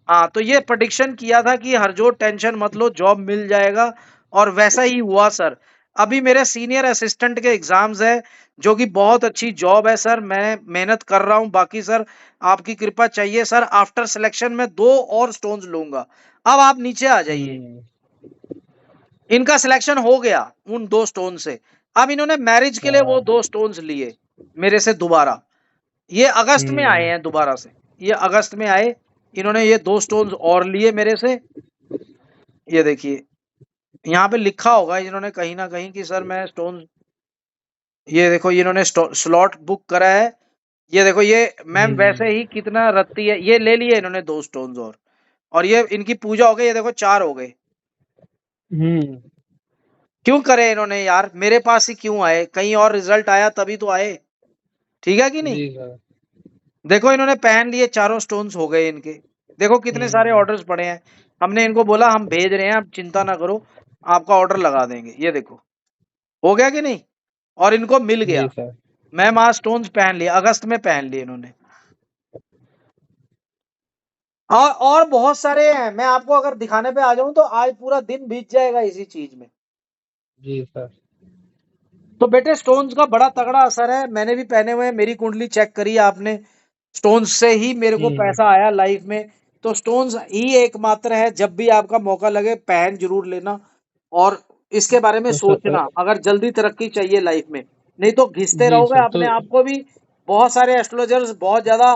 हाँ तो ये प्रेडिक्शन किया था कि हरजोत टेंशन मत लो, जॉब मिल जाएगा, और वैसा ही हुआ सर। अभी मेरे सीनियर असिस्टेंट के एग्जाम्स है, जो कि बहुत अच्छी जॉब है सर, मैं मेहनत कर रहा हूँ। बाकी सर आपकी कृपा चाहिए सर, आफ्टर सिलेक्शन में 2 और स्टोन्स लूंगा। अब आप नीचे आ जाइए, हम्म। इनका सिलेक्शन हो गया उन 2 स्टोन से। अब इन्होंने मैरिज के लिए वो हाँ। 2 स्टोन्स लिए मेरे से दोबारा। ये अगस्त में आए हम्म। हैं दोबारा से, ये अगस्त में आए, इन्होंने ये 2 स्टोन्स और लिए मेरे से। ये देखिए यहाँ पे लिखा होगा इन्होंने कहीं ना कहीं कि सर मैं स्टोन, ये देखो इन्होंने स्लॉट बुक करा है। ये देखो ये मैम वैसे हम्म। ही कितना रत्ती है, ये ले लिए इन्होंने 2 स्टोन्स और ये इनकी पूजा हो गई, ये देखो 4 हो गए। हम्म। क्यों करे इन्होंने यार, मेरे पास ही क्यों आए, कहीं और रिजल्ट आया तभी तो आए, ठीक है कि नहीं। जी सर। देखो इन्होंने पहन लिए, चारों स्टोन्स हो गए इनके। देखो कितने सारे हम्म। ऑर्डर्स पड़े हैं, हमने इनको बोला हम भेज रहे हैं, आप चिंता ना करो, आपका ऑर्डर लगा देंगे। ये देखो हो गया कि नहीं, और इनको मिल गया। जी सर। मैम आज स्टोन्स पहन लिए, अगस्त में पहन लिए इन्होंने। और बहुत सारे हैं, मैं आपको अगर दिखाने पे आ जाऊं तो आज पूरा दिन बीत जाएगा इसी चीज में। जी सर। तो बेटे स्टोन्स का बड़ा तगड़ा असर है, मैंने भी पहने हुए हैं, मेरी कुंडली चेक करी आपने, स्टोन्स से ही मेरे को हम्म। पैसा आया लाइफ में। तो स्टोन्स ही एकमात्र है, जब भी आपका मौका लगे पहन जरूर लेना, और इसके बारे में तो सर। सोचना अगर जल्दी तरक्की चाहिए लाइफ में। नहीं तो घिसते जी रहोगे सर, तो अपने आप को भी। बहुत सारे एस्ट्रोलॉजर्स बहुत ज्यादा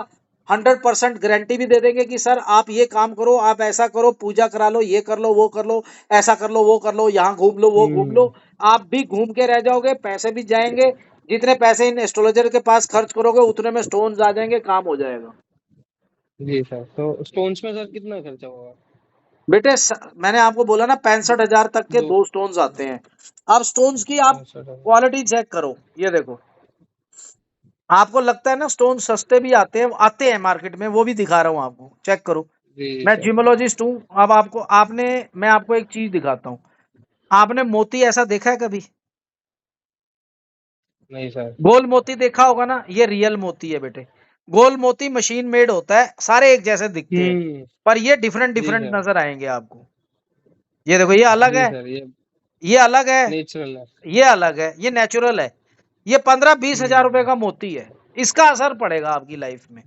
100% गारंटी भी दे देंगे कि सर आप ये काम करो, आप ऐसा करो, पूजा करा लो, ये कर लो, वो कर लो, ऐसा कर लो, वो कर लो, यहाँ घूम लो, वो घूम लो। हम्म। आप भी घूम के रह जाओगे, पैसे भी जाएंगे। जितने पैसे इन एस्ट्रोलॉजर के पास खर्च करोगे उतने में स्टोन्स आ जाएंगे, काम हो जाएगा। जी सर, तो स्टोन्स में सर कितना खर्चा होगा? बेटे मैंने आपको बोला ना 65,000 तक के दो। 2 स्टोन्स आते हैं। अब स्टोन्स की आप 65,000। क्वालिटी चेक करो, ये देखो। आपको लगता है ना स्टोन सस्ते भी आते हैं मार्केट में, वो भी दिखा रहा हूँ आपको, चेक करो। जी मैं सर। जियोलॉजिस्ट हूँ। अब आपको आपने मैं आपको एक चीज दिखाता हूँ। आपने मोती ऐसा देखा है कभी? नहीं सर। गोल मोती देखा होगा ना, ये रियल मोती है बेटे। गोल मोती मशीन मेड होता है, सारे एक जैसे दिखते हैं, हम्म। पर ये डिफरेंट जी डिफरेंट सर। नजर आएंगे आपको। ये देखो ये अलग जी है, सर, ये ये अलग है, नेचुरल है। ये अलग है, ये नेचुरल है। ये 15-20 हजार रुपए हम्म। का मोती है, इसका असर पड़ेगा आपकी लाइफ में।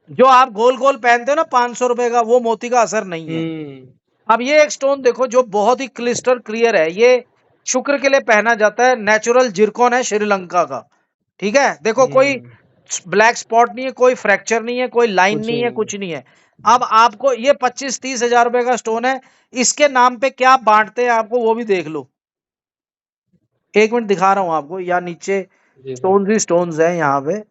जो आप गोल गोल पहनते हो ना 500 रुपए का, वो मोती का असर नहीं है। अब ये एक स्टोन देखो जो बहुत ही क्लिस्टर क्लियर है, ये शुक्र के लिए पहना जाता है, नेचुरल जिरकॉन है श्रीलंका का। ठीक है, देखो कोई ब्लैक स्पॉट नहीं है, कोई फ्रैक्चर नहीं है, कोई लाइन कुछ नहीं है, नहीं। कुछ नहीं है। अब आपको ये 25-30 हजार रुपए का स्टोन है, इसके नाम पे क्या बांटते हैं आपको वो भी देख लो। एक मिनट दिखा रहा हूं आपको, यहाँ नीचे जी सर। स्टोन्स ही स्टोन्स है यहाँ पे।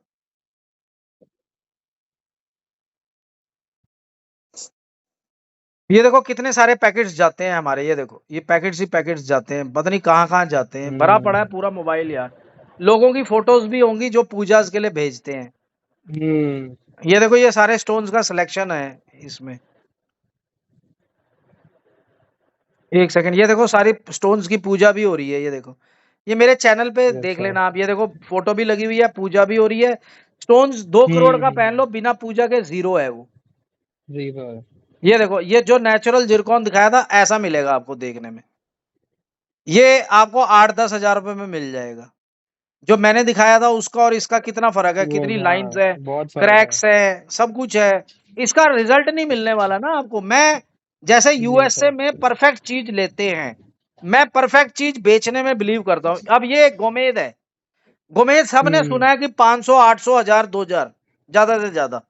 ये देखो कितने सारे पैकेट्स जाते हैं हमारे, ये देखो ये पैकेट्स ही पैकेट्स जाते हैं, पता नहीं कहाँ कहाँ जाते हैं, भरा पड़ा है पूरा मोबाइल यार। लोगों की फोटोज भी होंगी जो पूजा के लिए भेजते हैं। ये देखो ये सारे स्टोन्स का सिलेक्शन है इसमें। एक सेकंड, ये देखो सारी स्टोन्स की पूजा भी हो रही है, ये देखो ये मेरे चैनल पे यस देख सर। लेना आप, ये देखो फोटो भी लगी हुई है, पूजा भी हो रही है। स्टोन्स 2 करोड़ का पहन लो, बिना पूजा के जीरो है वो। जी सर। ये देखो ये जो नेचुरल जिरकॉन दिखाया था ऐसा मिलेगा आपको देखने में। ये आपको 8-10 हजार रुपए में मिल जाएगा। जो मैंने दिखाया था उसका और इसका कितना फर्क है, वो कितनी लाइंस हाँ, है, बहुत फर्क है। क्रैक्स है, सब कुछ है। इसका रिजल्ट नहीं मिलने वाला ना आपको। मैं जैसे जी यूएसए सर। में परफेक्ट चीज लेते हैं, मैं परफेक्ट चीज बेचने में बिलीव करता हूँ। अब ये गोमेद है, गोमेद सबने हम्म। सुना है कि 500, 800, 1000, 2000 ज्यादा से ज्यादा।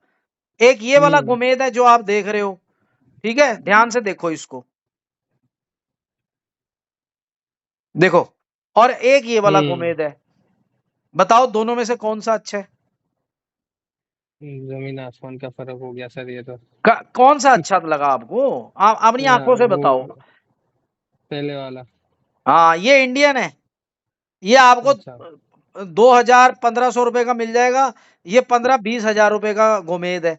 एक ये वाला हम्म। गोमेद है जो आप देख रहे हो, ठीक है, ध्यान से देखो इसको, देखो। और एक ये वाला हम्म। गोमेद है, बताओ दोनों में से कौन सा अच्छा है? जमीन आसमान का फर्क हो गया सर ये तो। कौन सा अच्छा लगा आपको? आप अपनी आंखों से वो बताओ। पहले वाला। हाँ ये इंडियन है, ये आपको अच्छा। 2000-1500 रुपए का मिल जाएगा। ये 15-20 हजार रुपए का गोमेद है।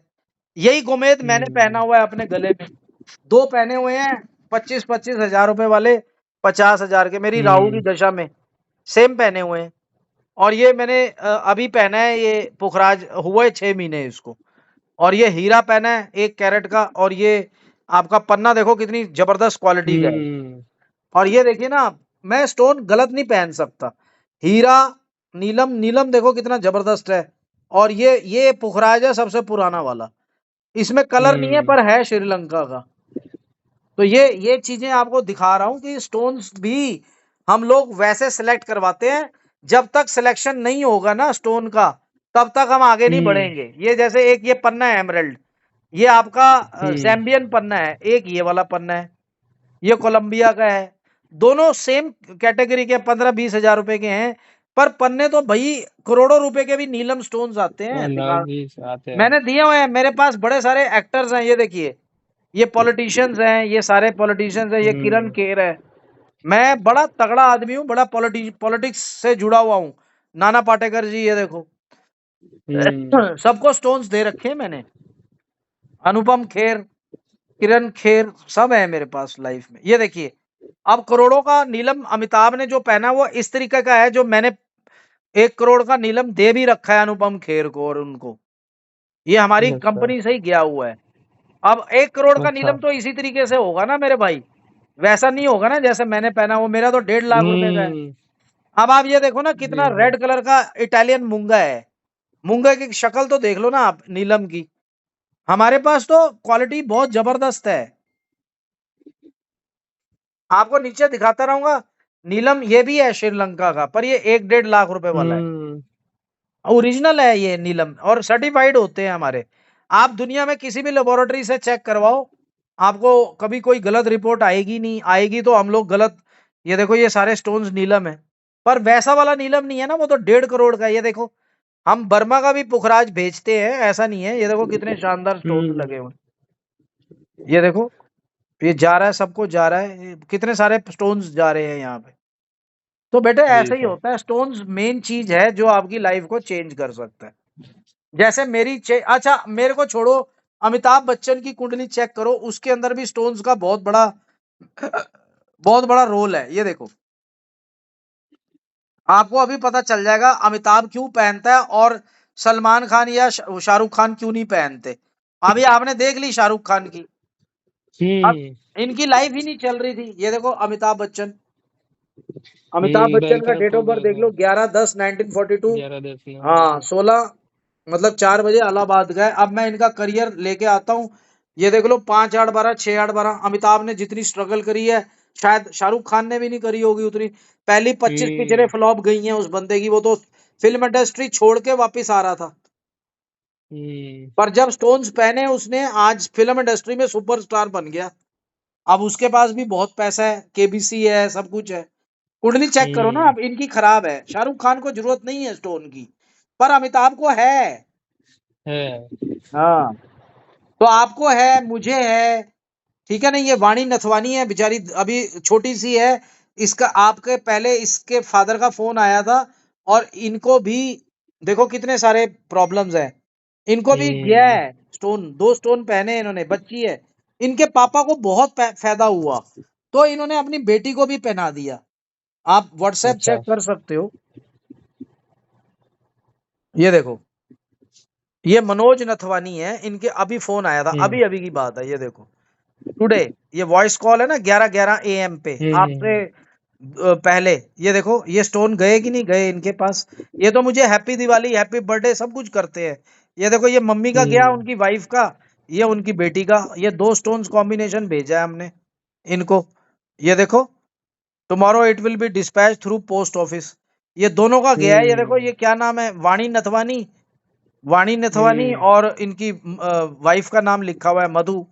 यही गोमेद मैंने पहना हम्म। हुआ है अपने गले में, दो पहने हुए हैं, 25-25 हजार रुपए वाले, 50 हजार के, मेरी राहु की हम्म। दशा में सेम पहने हुए हैं। और ये मैंने अभी पहना है, ये पुखराज हुए 6 महीने इसको। और ये हीरा पहना है 1 कैरेट का, और ये आपका पन्ना देखो कितनी जबरदस्त क्वालिटी का है। हम्म। और ये देखिए ना आप, मैं स्टोन गलत नहीं पहन सकता। हीरा, नीलम, नीलम देखो कितना जबरदस्त है। और ये पुखराज है सबसे पुराना वाला, इसमें कलर नहीं है हम्म। पर है श्रीलंका का। तो ये चीजें आपको दिखा रहा हूं कि स्टोन्स भी हम लोग वैसे सिलेक्ट करवाते हैं। जब तक सिलेक्शन नहीं होगा ना स्टोन का, तब तक हम आगे नहीं हम्म। बढ़ेंगे। ये जैसे एक ये पन्ना है एमरल्ड, ये आपका हम्म। जैम्बियन पन्ना है, एक ये वाला पन्ना है, ये कोलंबिया का है। दोनों सेम कैटेगरी के 15-20 हजार रुपए के हैं। पर पन्ने तो भाई करोड़ों रुपए के भी नीलम स्टोन्स आते हैं, दिखा, जी आते हैं। मैंने दिए हुए हैं। मेरे पास बड़े सारे एक्टर्स हैं, ये देखिए, ये पॉलिटिशियंस हैं, ये सारे पॉलिटिशियंस हैं, ये किरण हम्म। खेर है। मैं बड़ा तगड़ा आदमी हूँ, बड़ा पॉलिटिक्स से जुड़ा हुआ हूँ। नाना पाटेकर जी, ये देखो हम्म। सबको स्टोन्स दे रखे हैं मैंने। अनुपम खेर, किरण खेर, सब है मेरे पास लाइफ में। ये देखिए, अब करोड़ों का नीलम अमिताभ ने जो पहना वो इस तरीके का है, जो मैंने 1 करोड़ का नीलम दे भी रखा है अनुपम खेर को और उनको। ये हमारी अच्छा। कंपनी से ही गया हुआ है। अब 1 करोड़ का अच्छा। नीलम तो इसी तरीके से होगा ना मेरे भाई, वैसा नहीं होगा ना जैसे मैंने पहना, वो मेरा तो 1.5 लाख रुपए का है। हम्म। अब आप ये देखो ना जी कितना सर। रेड कलर का इटालियन मूंगा है। मूंगा की शक्ल तो देख लो ना आप नीलम की। हमारे पास तो क्वालिटी बहुत जबरदस्त है, आपको नीचे दिखाता रहूंगा। नीलम ये भी है श्रीलंका का, पर ये 1-1.5 लाख रुपए वाला है। हम्म। ओरिजिनल है ये नीलम, और सर्टिफाइड होते हैं हमारे। आप दुनिया में किसी भी लेबोरेटरी से चेक करवाओ, आपको कभी कोई गलत रिपोर्ट आएगी नहीं, आएगी तो हम लोग गलत। ये देखो ये सारे स्टोन्स नीलम है, पर वैसा वाला नीलम नहीं है ना, वो तो 1.5 करोड़ का है। ये देखो, हम बर्मा का भी पुखराज भेजते हैं, ऐसा नहीं है। ये देखो कितने शानदार स्टोन्स हम्म। लगे हुए हैं। ये देखो, ये जा रहा है, सबको जा रहा है, ये कितने सारे स्टोन्स जा रहे हैं यहाँ पे। तो बेटे जी ऐसा ही सर। होता है, स्टोन्स मेन चीज है जो आपकी लाइफ को चेंज कर सकता है। जैसे अच्छा मेरे को छोड़ो, अमिताभ बच्चन की कुंडली चेक करो, उसके अंदर भी स्टोन्स का बहुत बड़ा बहुत बड़ा रोल है। ये देखो, आपको अभी पता चल जाएगा अमिताभ क्यों पहनता है और सलमान खान या शाहरुख खान क्यों नहीं पहनते। अभी आपने देख ली शाहरुख खान की, अब हम्म। इनकी लाइफ ही नहीं चल रही थी। ये देखो अमिताभ बच्चन, अमिताभ बच्चन का बैंक डेट रफ्त ऑफ हो बर्थ गया देख था। लो, 11/10/1942। 11 10 में। हाँ, 16 मतलब 4 बजे इलाहाबाद गए। अब मैं इनका करियर लेके आता हूँ। ये देख लो 5-8-12, 6-8-12। अमिताभ ने जितनी स्ट्रगल करी है, शायद शाहरुख खान ने भी नहीं करी होगी उतनी। पहली 25 पिक्चरें हम्म। फ्लॉप गई हैं उस बंदे की। वो तो फिल्म इंडस्ट्री छोड़ के वापस आ रहा था। हम्म। पर जब स्टोन्स पहने उसने, आज फिल्म इंडस्ट्री में सुपरस्टार बन गया। अब उसके पास भी बहुत पैसा है, केबीसी है, सब कुछ है। कुंडली चेक करो ना, हम्म। अब इनकी खराब है। शाहरुख खान को जरूरत नहीं है स्टोन की, पर अमिताभ को है। है। हाँ, तो आपको है, मुझे है। ठीक है ना। ये वाणी नथवानी है बेचारी, अभी छोटी सी है। इसका आपके पहले इसके फादर का फोन आया था, और इनको भी देखो कितने सारे प्रॉब्लम्स हैं। इनको भी गया हम्म। है स्टोन, 2 स्टोन पहने हैं इन्होंने, बच्ची है। इनके पापा को बहुत फायदा हुआ, तो इन्होंने अपनी बेटी को भी पहना दिया। आप व्हाट्सएप अच्छा। चेक कर सकते हो। ये देखो, ये मनोज नथवानी है। इनके अभी फोन आया था, हम्म। अभी अभी की बात है। ये देखो, टुडे। ये वॉइस कॉल है ना, 11:11 AM पे आपसे पहले। ये देखो, ये स्टोन गए कि नहीं गए इनके पास। ये तो मुझे हैप्पी दिवाली, हैप्पी बर्थडे सब कुछ करते हैं। ये देखो, ये मम्मी का गया, हम्म। उनकी वाइफ का, ये उनकी बेटी का। ये 2 स्टोन्स कॉम्बिनेशन भेजा है हमने इनको। ये देखो, tomorrow it will be dispatch through post office. ये दोनों का गया है। ये देखो, हम्म। ये क्या नाम है, वाणी नथवानी। वाणी नथवानी, हम्म। और इनकी वाइफ का नाम लिखा हुआ है मधु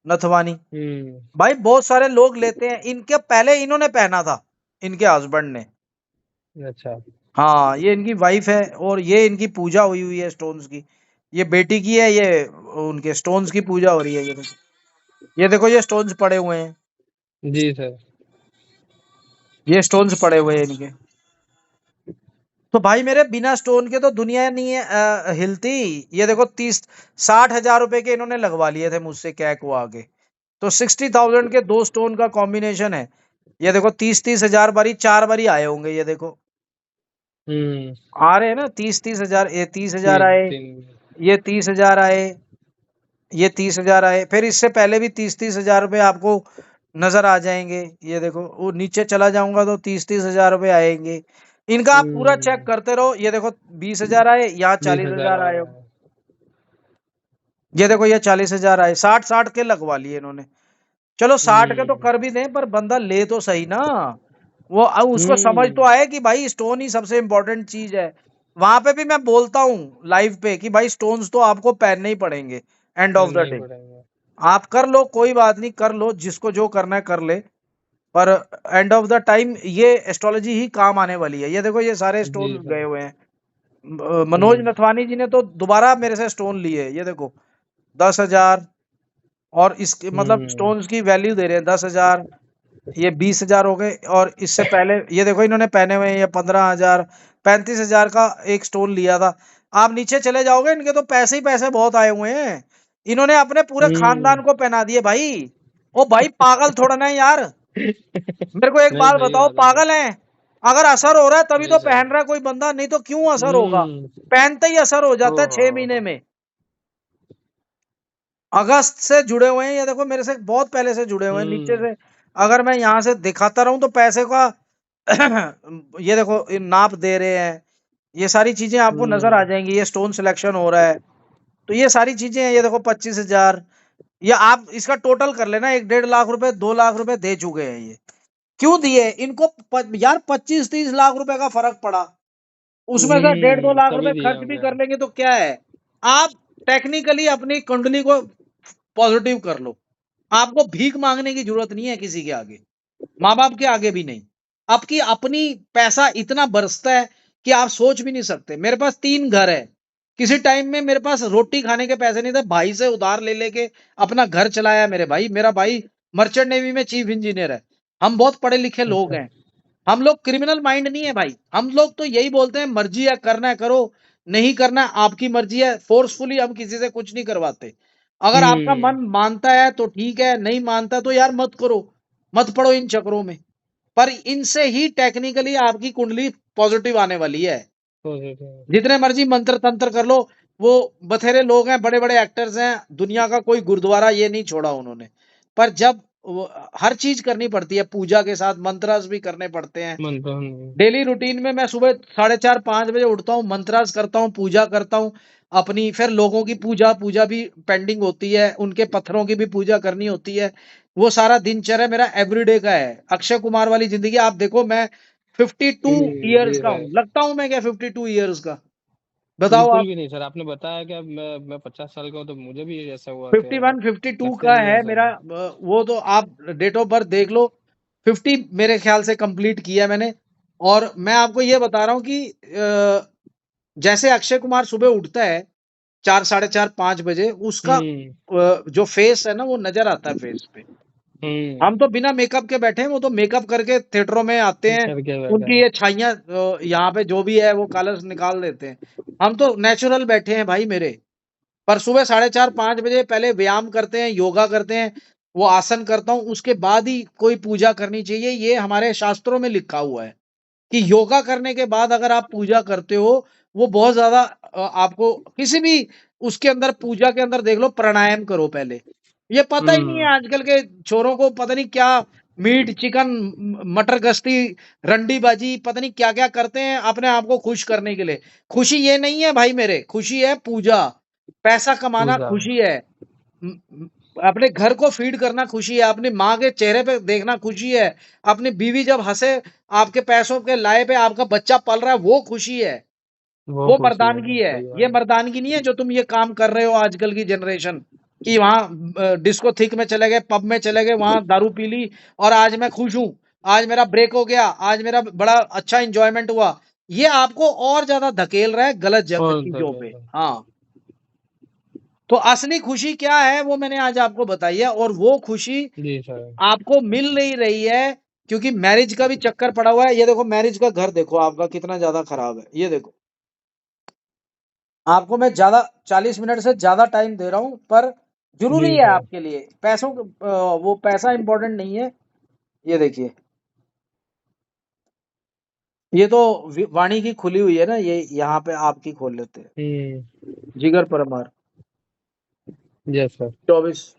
नथवानी। हम्म। भाई बहुत सारे लोग लेते हैं इनके, पहले इन्होंने पहना था, इनके हस्बैंड ने। अच्छा। हाँ, ये इनकी वाइफ है, और ये इनकी पूजा हुई हुई है स्टोन्स की। ये बेटी की है, ये उनके स्टोन्स की पूजा हो रही है। ये देखो ये स्टोन्स पड़े हुए हैं। जी सर। ये स्टोन्स पड़े हुए हैं इनके। तो भाई मेरे, बिना स्टोन के तो दुनिया नहीं है हिलती। ये देखो 30-60 हजार रुपए के इन्होंने लगवा लिए थे मुझसे कैक वो आगे। तो 60,000 के 2 स्टोन का कॉम्बिनेशन है। ये देखो 30-30 हजार बारी 4 बारी आए होंगे। ये देखो हम्म। आ रहे हैं ना, 30-30 हजार। ये 30 हजार तीन आए, तीन। ये 30 हजार आए, ये 30 हजार आए। फिर इससे पहले भी 30-30 हजार रुपए आपको नजर आ जाएंगे। ये देखो, वो नीचे चला जाऊंगा तो 30-30 हजार रुपए आएंगे। इनका आप पूरा चेक हम्म। करते रहो। ये देखो 20 हजार आए, यहाँ 20,000 40 हजार आए। आया। ये देखो, ये 40 हजार आए। 60-60 के लगवा लिए इन्होंने। चलो 60 के तो हम्म। कर भी दें, पर बंदा ले तो सही ना। वो अब उसको समझ तो हम्म। आए कि भाई स्टोन ही सबसे इंपॉर्टेंट चीज है। वहां पे भी मैं बोलता हूँ लाइव पे कि भाई स्टोन्स तो आपको पहनने ही पड़ेंगे एंड ऑफ करना द ही डे। पड़ेगा। आप कर लो, कोई बात नहीं, कर लो, जिसको जो करना है कर ले। पर एंड ऑफ द टाइम ये एस्ट्रोलॉजी ही काम आने वाली है। ये देखो, ये सारे जी स्टोन गए सर। हुए हैं। मनोज हम्म। नथवानी जी ने तो दोबारा मेरे से स्टोन लिए। ये देखो 10 हजार, और इसके मतलब हम्म। स्टोन्स की वैल्यू दे रहे हैं 10 हजार। ये 20 हजार हो गए, और इससे पहले ये देखो इन्होंने पहने हुए हैं, ये 15 हजार, 35 हजार का एक स्टोन लिया था। आप नीचे चले जाओगे, इनके तो पैसे ही पैसे बहुत आए हुए हैं। इन्होंने अपने पूरे हम्म। खानदान को पहना दिए भाई। ओ भाई, पागल थोड़ा ना है यार। मेरे को एक नहीं, बात सही बताओ, बात है सर। पागल है? अगर असर हो रहा है तभी जी तो सर। पहन रहा है कोई बंदा, नहीं तो क्यों असर होगा? हम्म। पहनते ही असर हो जाता है ओहो। 6 महीने में। अगस्त से जुड़े हुए हैं। ये देखो मेरे से बहुत पहले से जुड़े हुए हैं नीचे हम्म। से। अगर मैं यहाँ से दिखाता रहूं तो पैसे का ये देखो, ये नाप दे रहे हैं। ये सारी चीजें आपको नजर आ हम्म। जाएंगी। ये स्टोन सिलेक्शन हो रहा है, तो ये सारी चीजें हैं। ये देखो 25 हजार। या आप इसका टोटल कर लेना, 1-1.5 लाख रुपए, 2 लाख रुपए दे चुके हैं ये। क्यों दिए इनको? यार 25-30 लाख रुपए का फर्क पड़ा। उसमें से 1.5-2 लाख तभी रुपए दिए खर्च भी होंगे। कर लेंगे तो क्या है। आप टेक्निकली अपनी कुंडली को पॉजिटिव कर लो। आपको भीख मांगने की जरूरत नहीं है किसी के आगे, माँ बाप के आगे भी नहीं। आपकी अपनी पैसा इतना बरसता है कि आप सोच भी नहीं सकते। मेरे पास 3 घर है। किसी टाइम में मेरे पास रोटी खाने के पैसे नहीं थे, भाई से उधार ले लेके अपना घर चलाया मेरे भाई। मेरा भाई मर्चेंट नेवी में चीफ इंजीनियर है। हम बहुत पढ़े लिखे लोग अच्छा। हैं। हम लोग क्रिमिनल माइंड नहीं है भाई। हम लोग तो यही बोलते हैं, मर्जी है करना है करो, नहीं करना है आपकी मर्जी है। फोर्सफुली हम किसी से कुछ नहीं करवाते। अगर आपका हम्म। मन मानता है तो ठीक है, नहीं मानता तो यार मत करो, मत पड़ो इन चक्रों में। पर इनसे ही टेक्निकली आपकी कुंडली पॉजिटिव आने वाली है। पॉजिटिव। जितने मर्जी मंत्र तंत्र कर लो, वो बथेरे लोग हैं, बड़े बड़े एक्टर्स हैं, दुनिया का कोई गुरुद्वारा ये नहीं छोड़ा उन्होंने। पर जब हर चीज करनी पड़ती है, पूजा के साथ मंत्रास भी करने पड़ते हैं। मंत्र डेली रूटीन में मैं सुबह 4:30-5 बजे उठता हूँ, मंत्रास करता हूँ, पूजा करता हूँ अपनी, फिर लोगों की पूजा पूजा भी पेंडिंग होती है, उनके पत्थरों की भी पूजा करनी होती है। वो सारा दिनचर्या मेरा एवरीडे का है। अक्षय कुमार वाली जिंदगी आप देखो, मैं 52 इयर्स ये का है। हूँ, लगता हूँ मैं क्या 52 इयर्स का? बताओ बिल्कुल आप। भी नहीं सर, आपने बताया क्या मैं 50 साल का हूँ, तो मुझे भी ऐसा हुआ क्या 51 52 लगता का ही नहीं है ऐसा मेरा। है। वो तो आप डेट ऑफ बर्थ देख लो, 50 मेरे ख्याल से कंप्लीट किया मैंने। और मैं आपको ये बता रहा हूँ कि जैसे अक्षय कुमार सुबह उठता है 4 साढ़े 4 5 बजे, उसका हम्म। जो फेस है ना, वो नजर आता है फेस पे। हम तो बिना मेकअप के बैठे हैं, वो तो मेकअप करके थिएटरों में आते हैं, करके बैठा उनकी है। ये छाइयाँ यहाँ पे जो भी है वो कलर्स निकाल देते हैं। हम तो नेचुरल बैठे हैं भाई मेरे। पर सुबह 4:30-5 बजे पहले व्यायाम करते हैं, योगा करते हैं, वो आसन करता हूँ, उसके बाद ही कोई पूजा करनी चाहिए। ये हमारे शास्त्रों में लिखा हुआ है कि योगा करने के बाद अगर आप पूजा करते हो, वो बहुत ज्यादा आपको किसी भी उसके अंदर, पूजा के अंदर देख लो, प्राणायाम करो पहले। ये पता ही नहीं है हम्म। आजकल के छोरों को, पता नहीं क्या मीट चिकन मटर गश्ती रंडी बाजी पता नहीं क्या क्या करते हैं अपने आप को खुश करने के लिए। खुशी ये नहीं है भाई मेरे, खुशी है पूजा, पैसा कमाना पूजा। खुशी है, म- म- अपने घर को फीड करना खुशी है, अपनी माँ के चेहरे पे देखना खुशी है, अपनी बीवी जब हंसे, आपके पैसों के लाए पे आपका बच्चा पल रहा है, वो खुशी है। वो वो खुशी है मर्दानगी सर, है। सही ये बात। मर्दानगी नहीं है जो तुम ये काम कर रहे हो आजकल की जनरेशन, कि वहां डिस्को थिक में चले गए, पब में चले गए, वहां दारू पी ली और आज मैं खुश हूं, आज मेरा ब्रेक हो गया, आज मेरा बड़ा अच्छा इंजॉयमेंट हुआ। ये आपको और ज्यादा धकेल रहा है गलत और चीजों पे। तक। हाँ, तो असली खुशी क्या है वो मैंने आज आपको बताई है, और वो खुशी जी सर। आपको मिल नहीं रही है क्योंकि मैरिज का भी चक्कर पड़ा हुआ है। ये देखो मैरिज का घर देखो आपका कितना ज्यादा खराब है, ये देखो। आपको मैं ज्यादा 40 मिनट से ज्यादा टाइम दे रहा हूं, पर जरूरी जी है सर। आपके लिए, पैसों वो पैसा इंपॉर्टेंट नहीं है। ये देखिए, ये तो वाणी की खुली हुई है ना, ये यहाँ पे आपकी खोल लेते हैं। हम्म। जिगर परमार यस सर। 24,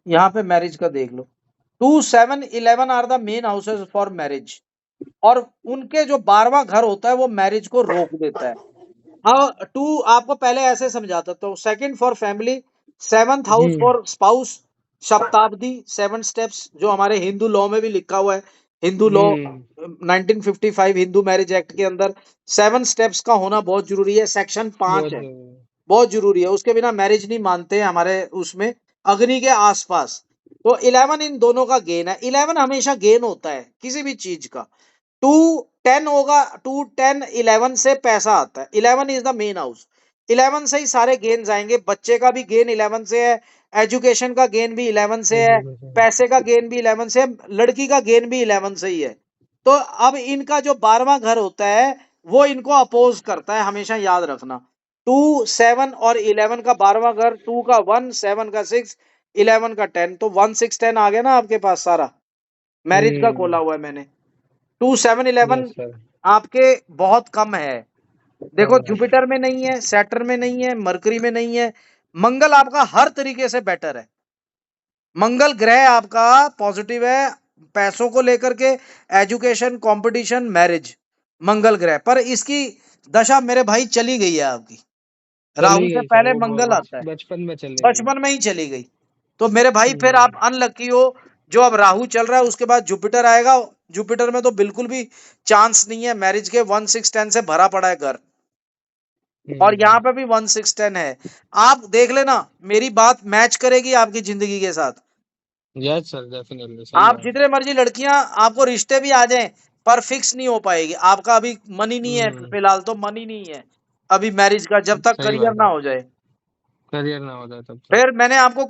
यहाँ पे मैरिज का देख लो। 2 7 11 are the main houses for marriage, और उनके जो 12वां घर होता है वो मैरिज को रोक देता है। हाँ, टू आपको पहले ऐसे समझाता, तो second for family, seventh house hmm. For spouse, शताब्दी 7 स्टेप्स जो हमारे हिंदू लॉ में भी लिखा हुआ है। हिंदू लॉ हम्म। 1955 हिंदू मैरिज एक्ट के अंदर 7 स्टेप्स का होना बहुत जरूरी है, सेक्शन 5 बहुत है, बहुत जरूरी है, उसके बिना मैरिज नहीं मानते हैं हमारे उसमें, अग्नि के आसपास। तो 11 इन दोनों का गेन है, 11 हमेशा गेन होता है किसी भी चीज का। 2 10 होगा, 2 10 11 से पैसा आता है, 11 इज द मेन हाउस, 11 से ही सारे गेन आएंगे, बच्चे का भी गेन 11 से है, एजुकेशन का गेन भी 11 से है, एजुकेशन। पैसे का गेन भी 11 से है, लड़की का गेन भी 11 से ही है। तो अब इनका जो 12वां घर होता है वो इनको अपोज करता है, हमेशा याद रखना। 2 7 और 11 का 12वां घर, 2 का 1, 7 का 6, 11 का 10, तो 1 6 10 आ गया ना आपके पास सारा। मैरिज का खोला हम्म। हुआ है मैंने। 2 7 11 यस सर। आपके बहुत कम है। देखो कम है। जुपिटर में नहीं है, सैटर्न में नहीं है, मरकरी में नहीं है, मंगल आपका हर तरीके से बेटर है। मंगल ग्रह आपका पॉजिटिव है, पैसों को लेकर के, एजुकेशन, कंपटीशन, मैरिज, मंगल ग्रह। पर इसकी दशा मेरे भाई चली गई है आपकी, राहु चली से गई सर, पहले वो मंगल आता है, बचपन में चली गई। बचपन में ही चली गई। तो मेरे भाई फिर हम्म। आप अनलकी हो, जो अब राहु चल रहा है उसके बाद जुपिटर आएगा। जुपिटर में तो बिल्कुल भी चांस नहीं है मैरिज के, 1 6 10 से भरा पड़ा है घर, और हम्म। यहाँ पे भी 1 6 10 है। आप देख लेना, मेरी बात मैच करेगी आपकी जिंदगी के साथ। यस सर, डेफिनेटली सही आप बात। जितने मर्जी लड़कियां, आपको रिश्ते भी आ जाएं, पर फिक्स नहीं हो पाएगी, आपका अभी मन ही नहीं है, हम्म। फिलहाल तो मन ही नहीं है अभी मैरिज का, जब तक सही करियर बात ना है। हो जाए। करियर ना हो जाए तब तक। फिर मैंने आपको